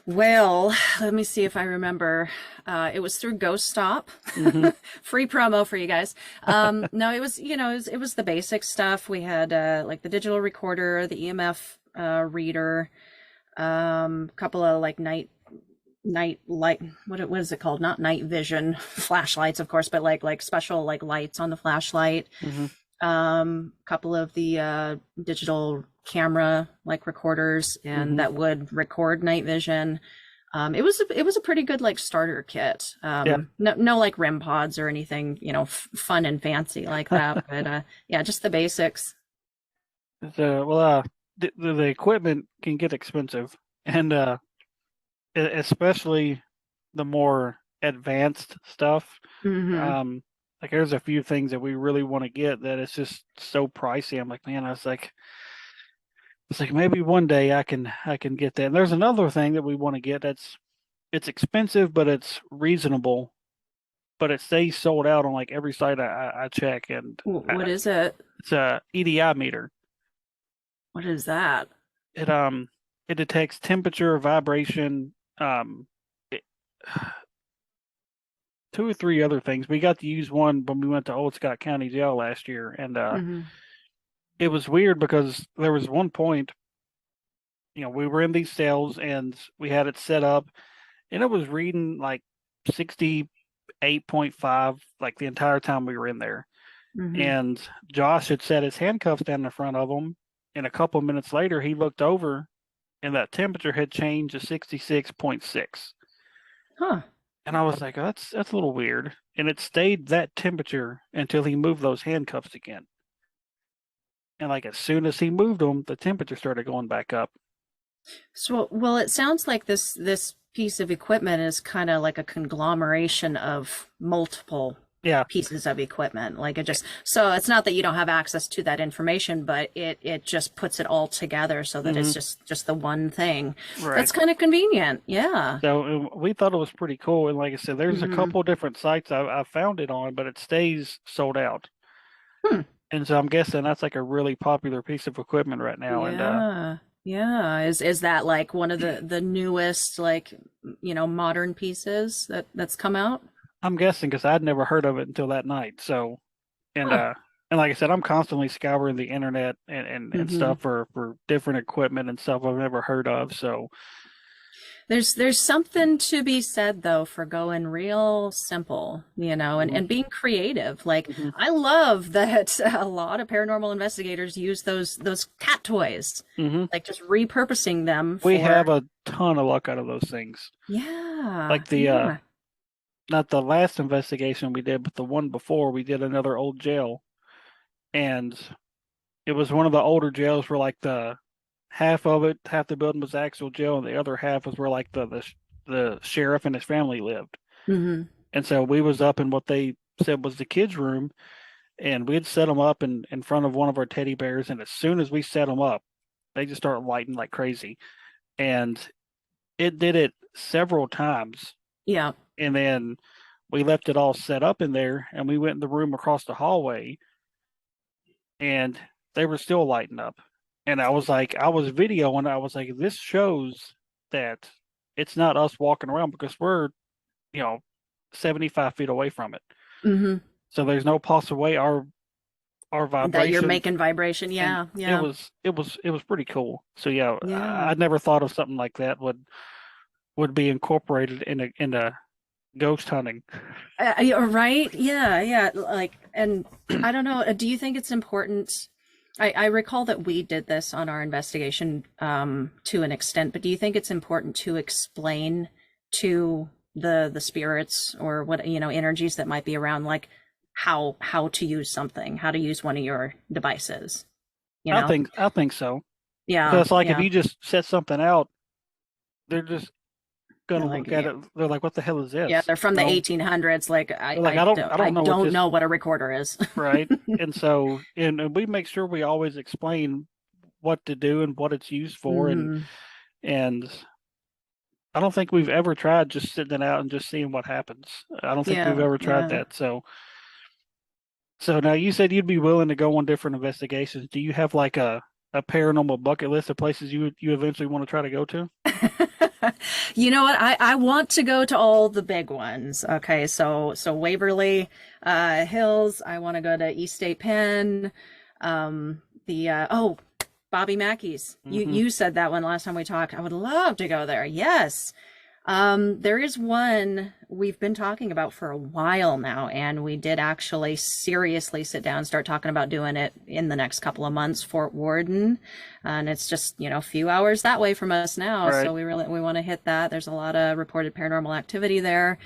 Well, let me see if I remember. It was through Ghost Stop. Hmm. Free promo for you guys. No, it was, it was the basic stuff. We had like the digital recorder, the EMF reader, couple of like night light, what is it called? Not night vision flashlights, of course, but like special like lights on the flashlight. Hmm. Couple of the digital camera like recorders, and Hmm. that would record night vision. It was a pretty good like starter kit. Yeah. No like REM pods or anything, fun and fancy like that, but yeah, just the basics. Well, the equipment can get expensive, and especially the more advanced stuff. Hmm. Um, like there's a few things that we really want to get that it's just so pricey. I'm like, man, it's like maybe one day I can get that. And there's another thing that we want to get that's it's expensive, but it's reasonable, but it stays sold out on like every site I check, and What is it? it's a EDI meter. What is that? It it detects temperature, vibration, it, two or three other things. We got to use one when we went to Old Scott County Jail last year, and Hmm. it was weird because there was one point, we were in these cells and we had it set up, and it was reading like 68.5 like the entire time we were in there. Hmm. And Josh had set his handcuffs down in front of him, and a couple of minutes later he looked over and that temperature had changed to 66.6. Huh. And I was like, oh, that's a little weird. And it stayed that temperature until he moved those handcuffs again. And like as soon as he moved them, the temperature started going back up. So, well, it sounds like this piece of equipment is kind of like a conglomeration of multiple Yeah. pieces of equipment. Like it just, so it's not that you don't have access to that information, but it just puts it all together so that Hmm. it's just the one thing. Right. That's kind of convenient. Yeah. So we thought it was pretty cool. And like I said, there's a Hmm. couple different sites I found it on, but it stays sold out. Hmm. And so I'm guessing that's like a really popular piece of equipment right now. And Yeah. Yeah. Is that like one of the newest like modern pieces that's come out? I'm guessing because I'd never heard of it until that night. So and Huh. uh and like I said, I'm constantly scouring the internet and Hmm. stuff for different equipment and stuff I've never heard of. So There's something to be said though for going real simple, mhm, and being creative. Like mhm, I love that a lot of paranormal investigators use those cat toys, mhm. like just repurposing them We for have a ton of luck out of those things. yeah, Like the yeah. not the last investigation we did, but the one before we did another old jail, and it was one of the older jails where like the half the building was actual jail, and the other half was where like the sheriff and his family lived. Hmm. And so we was up in what they said was the kids' room, and we'd set them up in front of one of our teddy bears. And as soon as we set them up, they just start lighting like crazy. And it did it several times. Yeah. And then we left it all set up in there, and we went in the room across the hallway, and they were still lighting up. And I was like, I was videoing. I was like, this shows that it's not us walking around because we're, you know, 75 feet away from it. Hmm. So there's no possible way our That you're vibrations, making vibration. and Yeah, it yeah, was it was it was pretty cool. So yeah, yeah. I never thought of something like that would be incorporated in a ghost hunting. You're right. Yeah, yeah. Like, and I don't know. Do you think it's important? I recall that we did this on our investigation to an extent, but do you think it's important to explain to the spirits or what energies that might be around, like how to use something, how to use one of your devices? you know? I think so. Yeah, Because like if yeah. you just set something out, they're just Yeah, gonna like look at it. They're like, "What the hell is yeah, this?" they're from You the know? 1800s. Like They're like, I I don't know what don't this know what a recorder is. right." And so, and we make sure we always explain what to do and what it's used for, Hmm. and I don't think we've ever tried just sitting it out and just seeing what happens. I don't think we've Yeah, ever tried yeah. that. So now you said you'd be willing to go on different investigations. Do you have like a paranormal bucket list of places you eventually want to try to go to? You know what? I want to go to all the big ones. Okay, so Waverly Hills. I want to go to East State Penn. The oh, Bobby Mackey's. Hmm. You said that one last time we talked. I would love to go there. Yes. There is one we've been talking about for a while now, and we did actually seriously sit down and start talking about doing it in the next couple of months. Fort Worden, and it's just a few hours that way from us now, Right. so we want to hit that. There's a lot of reported paranormal activity there.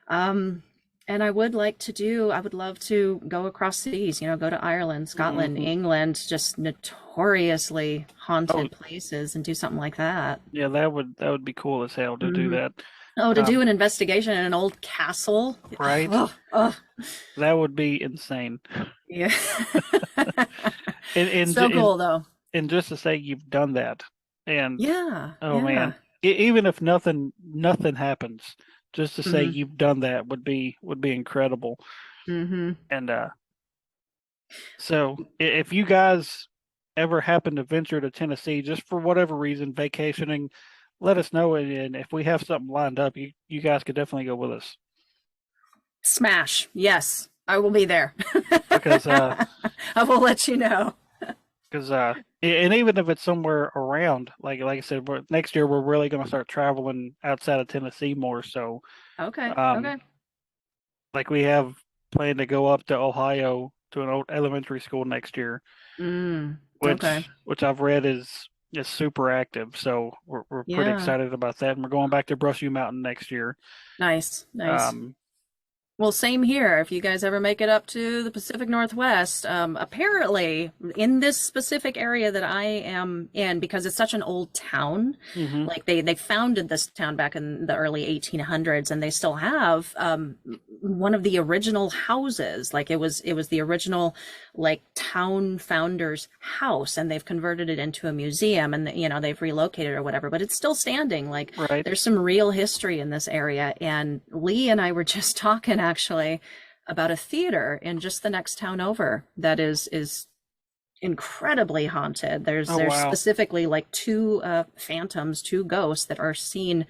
Um, and I would love to go across seas, go to Ireland, Scotland, Hmm. England, just notoriously Oh, haunted places and do something like that. yeah, that would be cool as hell to do Hmm. that. Oh, to do Um, an investigation in an old castle. right? Oh, oh, That would be insane. yeah. And and So and, cool though. and just to say you've done that, and Yeah, oh man, yeah. even if nothing happens, just to say Hmm. you've done that would be incredible. Hmm. And so if you guys ever happen to venture to Tennessee, just for whatever reason, vacationing, let us know. And if we have something lined up, you guys could definitely go with us Smash. Yes, I will be there. because I will let you know. because and even if it's somewhere around, like I said, next year we're really going to start traveling outside of Tennessee more. So Okay, um, okay. like we have planned to go up to Ohio to an old elementary school next year, Okay. which I've read is super active. So we're pretty Yeah. excited about that, and we're going back to Brushy Mountain next year. Nice, nice. Um, Well, same here. If you guys ever make it up to the Pacific Northwest, apparently in this specific area that I am in, because it's such an old town, hmm like they founded this town back in the early 1800s, and they still have one of the original houses. Like it was the original like town founder's house, and they've converted it into a museum, and they've relocated or whatever, but it's still standing. Like right. there's some real history in this area, and Lee and I were just talking actually about a theater in just the next town over that is incredibly haunted. Oh There's wow. specifically like two phantoms, two ghosts that are seen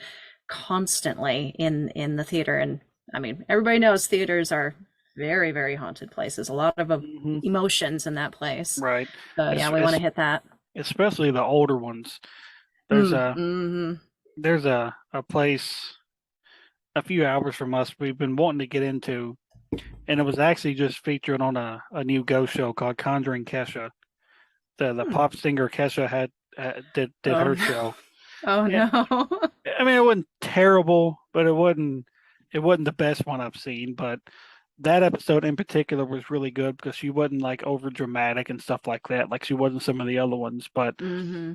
constantly in the theater. And I mean, everybody knows theaters are very, very haunted places. A lot of hmm emotions in that place. Right. So yeah, we want to hit that. Especially the older ones. There's Mm-hmm. a place a few hours from us we've been wanting to get into, and it was actually just featured on a new ghost show called Conjuring Kesha. The Hmm. pop singer Kesha had did Oh her no. show. Oh And no. I mean, it wasn't terrible, but it wasn't the best one I've seen. But that episode in particular was really good because she wasn't like over dramatic and stuff like that, like she wasn't some of the other ones. But Mm-hmm.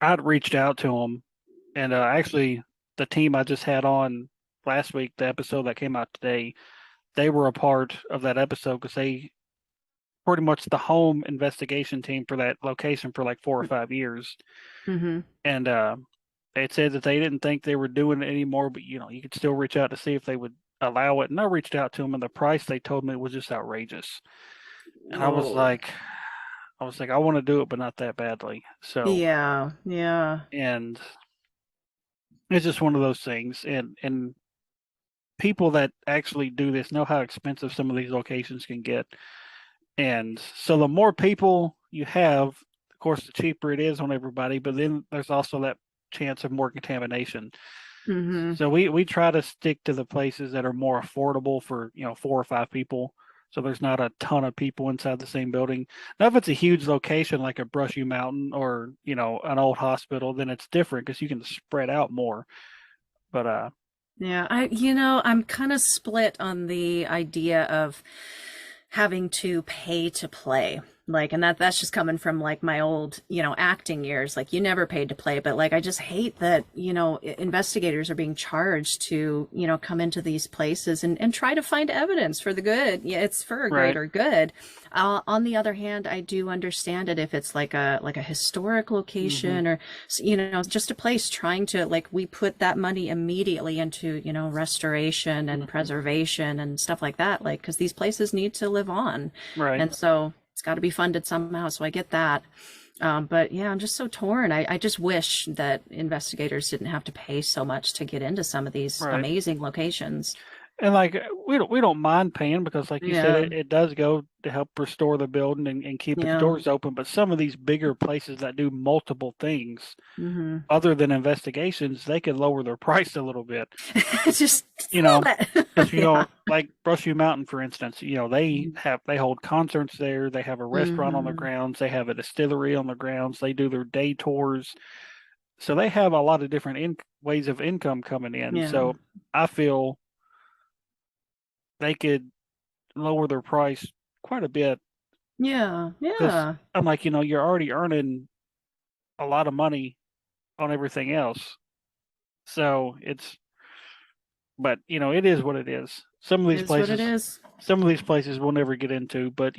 I'd reached out to them, and actually, the team I just had on last week, the episode that came out today, they were a part of that episode because they pretty much the home investigation team for that location for like 4 or 5 years, Mm-hmm. and it said that they didn't think they were doing it anymore, but you could still reach out to see if they would allow it. And I reached out to them, and the price they told me was just outrageous. And Whoa. I was like, I want to do it, but not that badly. So, Yeah, yeah. and it's just one of those things. And people that actually do this know how expensive some of these locations can get. And so the more people you have, of course, the cheaper it is on everybody. But then there's also that chance of more contamination. Mm-hmm. So we try to stick to the places that are more affordable for 4 or 5 people. So there's not a ton of people inside the same building. Now, if it's a huge location like a Brushy Mountain or an old hospital, then it's different because you can spread out more. But Yeah, I'm kind of split on the idea of having to pay to play. Like, and that's just coming from like my old, acting years. Like, you never paid to play, but like, I just hate that, investigators are being charged to, come into these places and try to find evidence for the good. Yeah, it's for a Right. greater good. On the other hand, I do understand it if it's like a historic Hmm. location, or, just a place trying to, like, we put that money immediately into, restoration and Hmm. preservation and stuff like that. Like, because these places need to live on. Right. And so it's got to be funded somehow. So I get that. But yeah, I'm just so torn. I just wish that investigators didn't have to pay so much to get into some of these Right. amazing locations. And like we don't mind paying because like you said, Yeah. it does go to help restore the building and keep its Yeah. doors open. But some of these bigger places that do multiple things Hmm. other than investigations, they could lower their price a little bit. Just You a little know, bit. because Yeah. like Brushy Mountain, for instance, they hold concerts there. They have a restaurant on the Hmm. grounds. They have a distillery on the grounds. They do their day tours. So they have a lot of different ways of income coming in. Yeah. So I feel they could lower their price quite a bit Yeah. because Yeah. I'm like, you're already earning a lot of money on everything else. So but it is what it is. It is what it is. Some of these places we'll never get into, but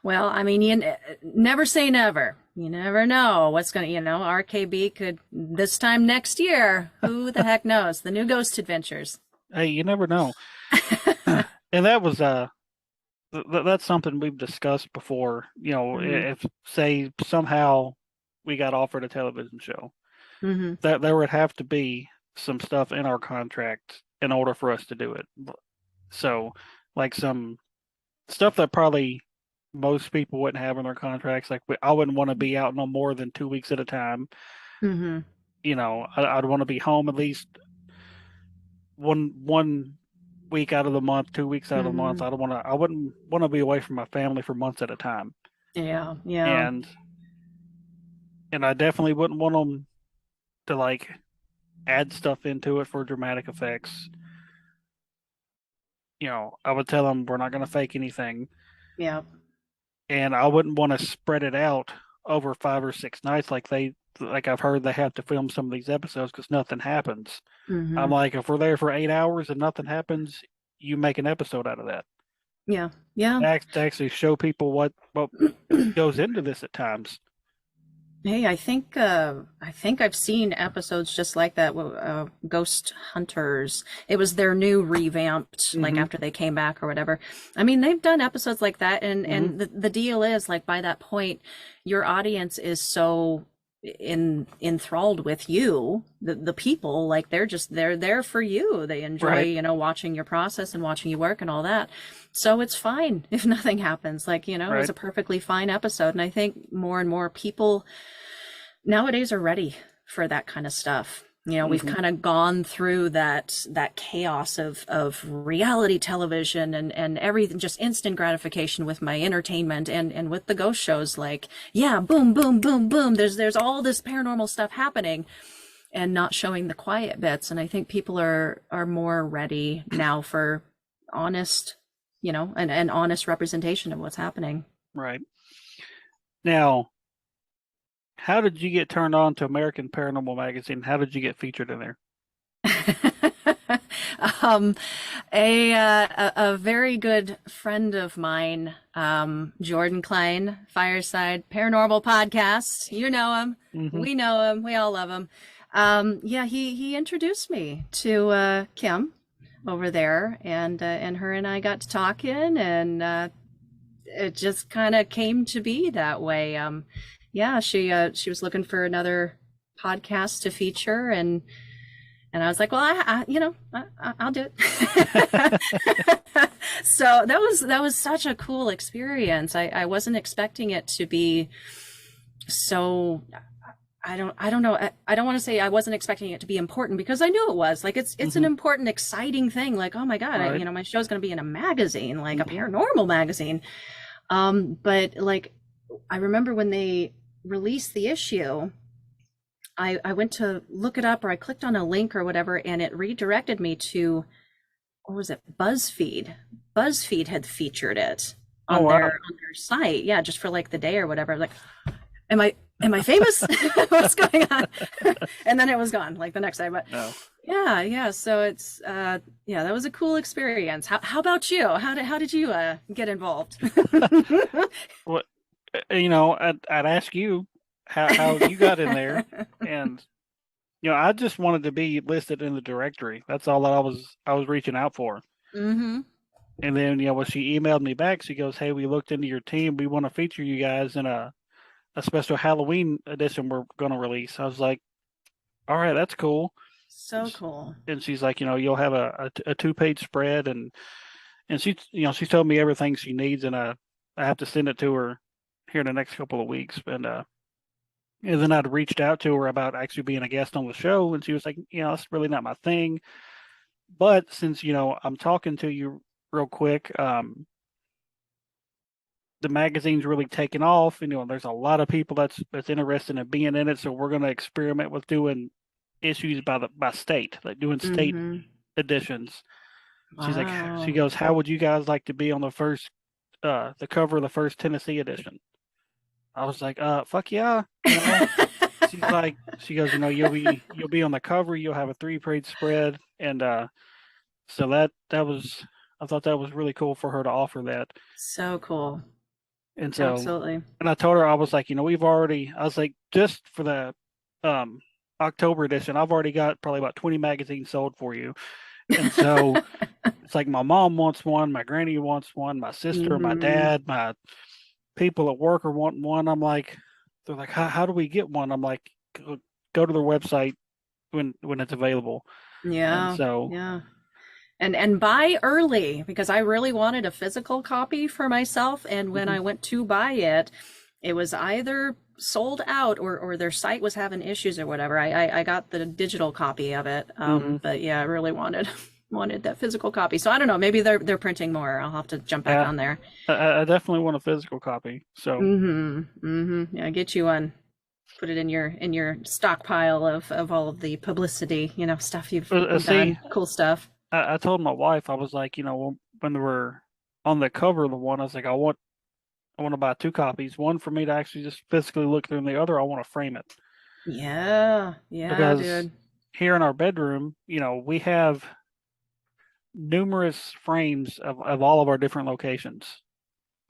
Well, I mean, never say never. You never know what's going to, RKB could, this time next year, who the heck knows? The new Ghost Adventures. hey, you never know. And that was that's something we've discussed before. Hmm. If say somehow we got offered a television show, Hmm. that there would have to be some stuff in our contract in order for us to do it. So, like some stuff that probably most people wouldn't have in their contracts. Like I wouldn't want to be out no more than 2 weeks at a time. Hmm. I'd want to be home at least one week out of the month, 2 weeks out of the month. Hmm. I wouldn't want to be away from my family for months at a time. Yeah. Yeah. And I definitely wouldn't want them to like add stuff into it for dramatic effects. I would tell them we're not going to fake anything, Yeah. and I wouldn't want to spread it out over 5 or 6 nights like I've heard they have to film some of these episodes because nothing happens. I'm Hmm. like, if we're there for 8 hours and nothing happens, you make an episode out of that. Yeah. Yeah. To actually show people what goes into this at times. Hey, I think I've seen episodes just like that. Ghost Hunters. It was their new revamped, like Hmm. after they came back or whatever. I mean, they've done episodes like that, and Hmm. the deal is, like, by that point, your audience is so enthralled with you, the people, like, they're there for you. They enjoy, Right. watching your process and watching you work and all that. So it's fine if nothing happens. Like, it was Right. a perfectly fine episode, and I think more and more people nowadays are ready for that kind of stuff. We've Hmm. kind of gone through that chaos of reality television and everything, just instant gratification with my entertainment, and with the ghost shows, like, yeah, boom, boom, boom, boom. There's all this paranormal stuff happening and not showing the quiet bits. And I think people are more ready now for honest, an honest representation of what's happening. Right. Now, how did you get turned on to American Paranormal Magazine? How did you get featured in there? um, a very good friend of mine, Jordan Klein, Fireside Paranormal Podcast. You know him. Hmm. We know him. We all love him. Yeah, he introduced me to Kim over there, and her and I got to talking, and it just kind of came to be that way. Yeah, she was looking for another podcast to feature, and I was like, well, I'll do it. So that was such a cool experience. I wasn't expecting it to be so. I don't know. I don't want to say I wasn't expecting it to be important, because I knew it was. Like, it's an Hmm. important, exciting thing. Like, oh my God, Right. my show's going to be in a magazine, like a Hmm. paranormal magazine. But like, I remember when they released the issue, I went to look it up, or I clicked on a link or whatever, and it redirected me to, what was it? BuzzFeed. BuzzFeed had featured it. Oh wow. on their site. Yeah, just for like the day or whatever. Like, am I famous? What's going on? And then it was gone like the next day. But No. yeah, yeah. So it's yeah, that was a cool experience. How about you? How did you get involved? What I'd ask you how you got in there, and I just wanted to be listed in the directory. That's all that I was reaching out for. Mm-hmm. And then when she emailed me back, she goes, "Hey, we looked into your team. We want to feature you guys in a special Halloween edition we're going to release." I was like, "All right, that's cool." So cool. And she's like, "You'll have a 2-page spread," and she's told me everything she needs, and I have to send it to her here in the next couple of weeks. And then I'd reached out to her about actually being a guest on the show, and she was like, "That's really not my thing." But since I'm talking to you real quick, the magazine's really taken off, and there's a lot of people that's interested in being in it. So we're going to experiment with doing issues by state, like doing state Mm-hmm. editions. She Wow. goes, "How would you guys like to be on the cover of the first Tennessee edition?" I was like, fuck yeah. She goes, you'll be on the cover, you'll have a 3-page spread, and so that was, I thought that was really cool for her to offer that. So cool. And so, Absolutely. and I told her, I was like, I was like, just for the um October edition, I've already got probably about 20 magazines sold for you. And so it's like my mom wants one, my granny wants one, my sister, my Mm-hmm. dad, my people at work are wanting one. They're like, how do we get one? I'm like, go to their website when it's available. And Yeah. so, Yeah. And buy early because I really wanted a physical copy for myself. And when mhm, I went to buy it, it was either sold out or their site was having issues or whatever. I got the digital copy of it. mhm. But yeah, I really wanted that physical copy. So I don't know, maybe they're printing more. I'll have to jump back Yeah, on there. I definitely want a physical copy. So, Mm-hmm. Mm-hmm. Yeah, get you one. Put it in your stockpile of all of the publicity, stuff you've done. see, Cool stuff. I told my wife, I was like, when they were on the cover of the one, I was like, I want to buy 2 copies, one for me to actually just physically look through, and the other I want to frame it Yeah. Yeah, because dude. here in our bedroom, we have numerous frames of all of our different locations.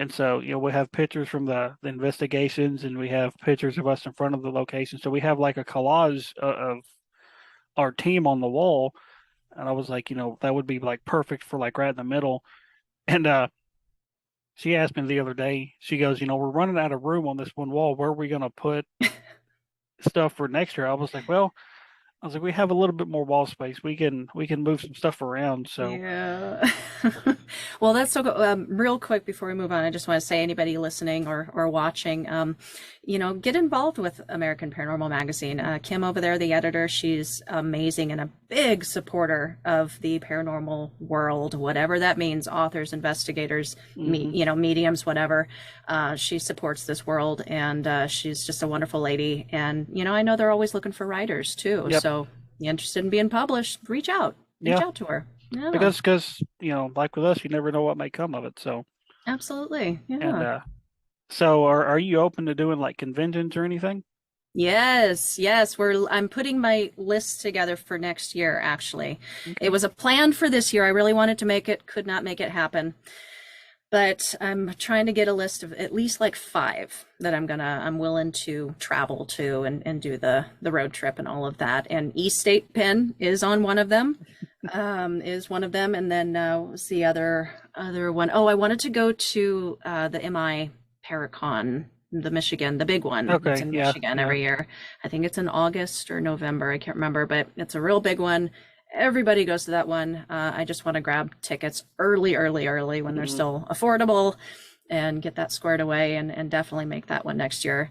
And so, we have pictures from the investigations, and we have pictures of us in front of the location. So we have like a collage of our team on the wall. And I was like, that would be like perfect for like right in the middle. And she asked me the other day, she goes, we're running out of room on this one wall. Where are we going to put stuff for next year? I was like, we have a little bit more wall space. We can move some stuff around. So, Yeah. Well, that's so good. Real quick before we move on, I just want to say anybody listening or watching, get involved with American Paranormal Magazine. Kim over there, the editor, she's amazing and a big supporter of the paranormal world, whatever that means, authors, investigators, mhm. mediums, whatever. She supports this world and she's just a wonderful lady. And, I know they're always looking for writers too. Yep. So you interested in being published, reach Yeah. out to her. Yeah, Because like with us, you never know what may come of it. So, absolutely. and Yeah. so are you open to doing like conventions or anything? Yes, yes. I'm putting my list together for next year, actually. It Okay. was a plan for this year. I really wanted to make it, could not make it happen. But I'm trying to get a list of at least like 5 that I'm willing to travel to and do the road trip and all of that. And East State Pen is on one of them, is one of them. And then what was the other one? Oh, I wanted to go to the MI Paracon, the Michigan, the big one that's Okay. in Yeah. Michigan Yeah. every year. I think it's in August or November. I can't remember, but it's a real big one. Everybody goes to that one. I just want to grab tickets early, early, early when they're Mhm. still affordable and get that squared away and definitely make that one next year.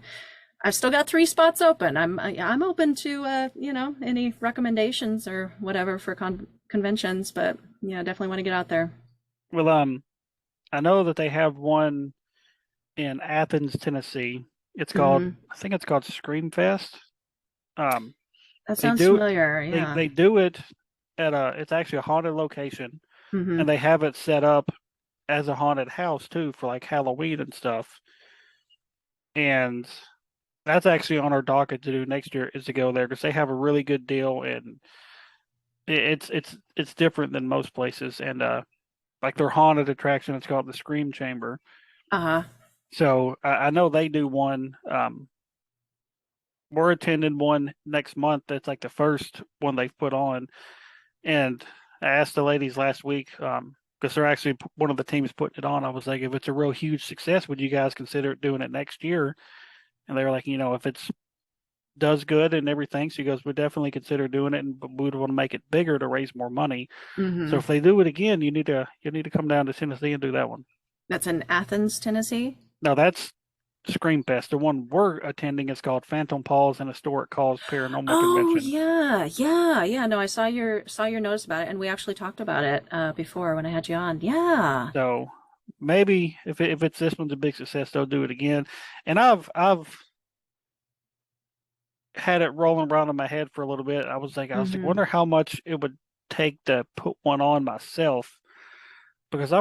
I've still got 3 spots open. I'm open to any recommendations or whatever for conventions, but yeah, definitely want to get out there. Well, I know that they have one in Athens, Tennessee. Hmm. I think it's called Scream Fest. Um, That they sounds do familiar. they Yeah. they do it it's actually a haunted location, Hmm. and they have it set up as a haunted house too for like Halloween and stuff. And that's actually on our docket to do next year is to go there because they have a really good deal and it's different than most places and like their haunted attraction it's called the Scream Chamber. Uh-huh. So I know they do one. We're attending one next month. That's like the first one they've put on. And I asked the ladies last week because they're actually one of the teams putting it on. I was like, if it's a real huge success, would you guys consider doing it next year? And they were like, if it's does good and everything. So he goes, we definitely consider doing it, and but we would want to make it bigger to raise more money. So Mm-hmm. if they do it again, you need to come down to Tennessee and do that one. That's in Athens, Tennessee. Now that's Scream Fest. The one we're attending is called Phantom Paws and Historic Calls Paranormal Oh Convention. yeah, yeah, yeah. No, I saw your notice about it, and we actually talked about it before when I had you on. Yeah. So maybe if it's this one's a big success, they'll do it again. And I've had it rolling around in my head for a little bit. I was like, Mm-hmm. wonder how much it would take to put one on myself because Oh.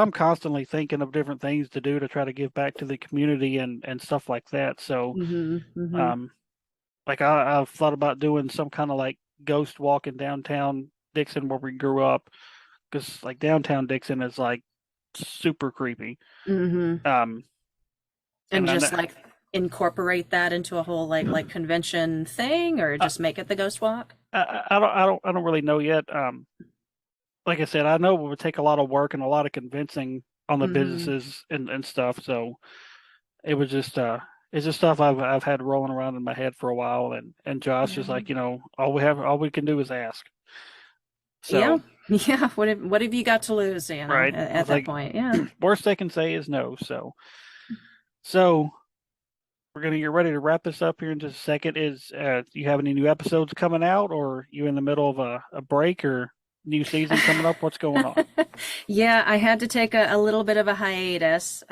I'm constantly thinking of different things to do to try to give back to the community and stuff like that. So Mm-hmm. Mm-hmm. um like I've thought about doing some kind of like ghost walk in downtown Dixon where we grew up because like downtown Dixon is like super creepy. Mm-hmm. Um And and just then like incorporate that into a whole like convention thing, or I, just make it the ghost walk. I don't really know yet. Like I said, I know it would take a lot of work and a lot of convincing on the Mm-hmm. businesses and stuff. So it was just it's just stuff I've had rolling around in my head for a while and Josh is Yeah. like, all we can do is ask. Yeah. So Yeah. What have you got to lose, right. I at was that like point? Yeah. worst they can say is no. So we're gonna get ready to wrap this up here in just a second. Do you have any new episodes coming out or you in the middle of a break or new season coming up? What's going on? Yeah, I had to take a little bit of a hiatus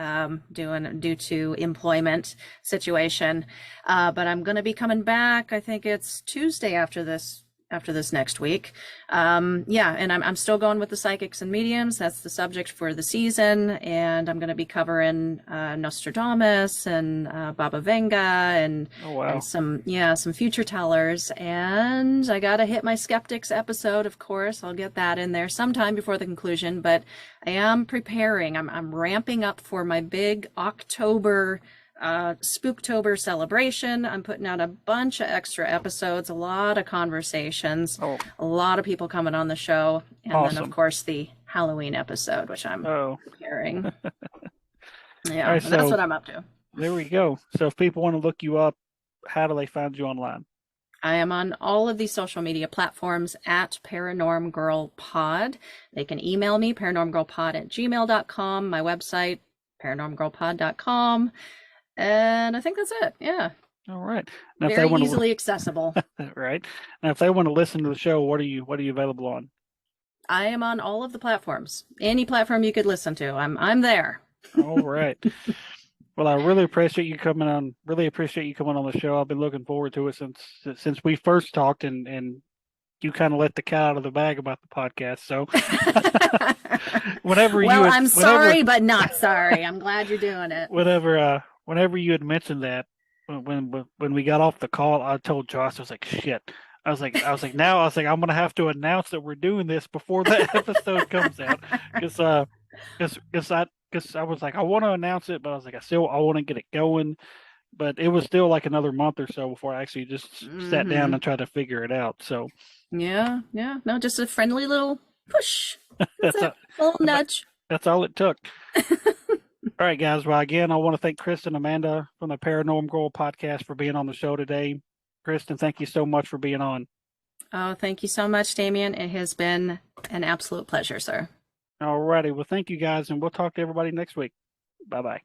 due to employment situation. But I'm going to be coming back. I think it's Tuesday after this next week. Yeah, and I'm still going with the psychics and mediums. That's the subject for the season, and I'm going to be covering Nostradamus and Baba Vanga Oh and wow. some future tellers. And I got to hit my skeptics episode, of course. I'll get that in there sometime before the conclusion, but I am preparing. I'm ramping up for my big October Spooktober celebration. I'm putting out a bunch of extra episodes, a lot of conversations, Oh, a lot of people coming on the show, and then of awesome. course the Halloween episode, which I'm Oh, preparing. all Yeah, right. that's So what I'm up to. there we go. So if people want to look you up, how do they find you online? I am on all of these social media platforms at Paranorm Girl Pod. They can email me, paranormgirlpod@gmail.com, my website, paranormgirlpod.com. And I think that's it. Yeah. All right. Now, if they Very want to, easily accessible. right. Now, if they want to listen to the show, what are you available on? I am on all of the platforms. Any platform you could listen to. I'm there. All right. Well, I really appreciate you coming on. Really appreciate you coming on the show. I've been looking forward to it since we first talked, and you kind of let the cat out of the bag about the podcast. So whenever you Well, had, I'm whenever sorry, but not sorry. I'm glad you're doing it. whenever you had mentioned that when we got off the call, I told Josh I was like, shit. Now I was like, I'm gonna have to announce that we're doing this before the episode comes out because because I was like, I want to announce it, but I was like, I want to get it going. But it was still like another month or so before I actually just sat down Hmm. and tried to figure it out. So Yeah, yeah. No, just a friendly little push. That's that's it. a, A little nudge. that's all it took. All right, guys. Well, again, I want to thank Kristen and Amanda from the Paranormgirl podcast for being on the show today. Kristen, thank you so much for being on. Oh, thank you so much, Damien. It has been an absolute pleasure, sir. All righty. Well, thank you guys, and we'll talk to everybody next week. Bye bye.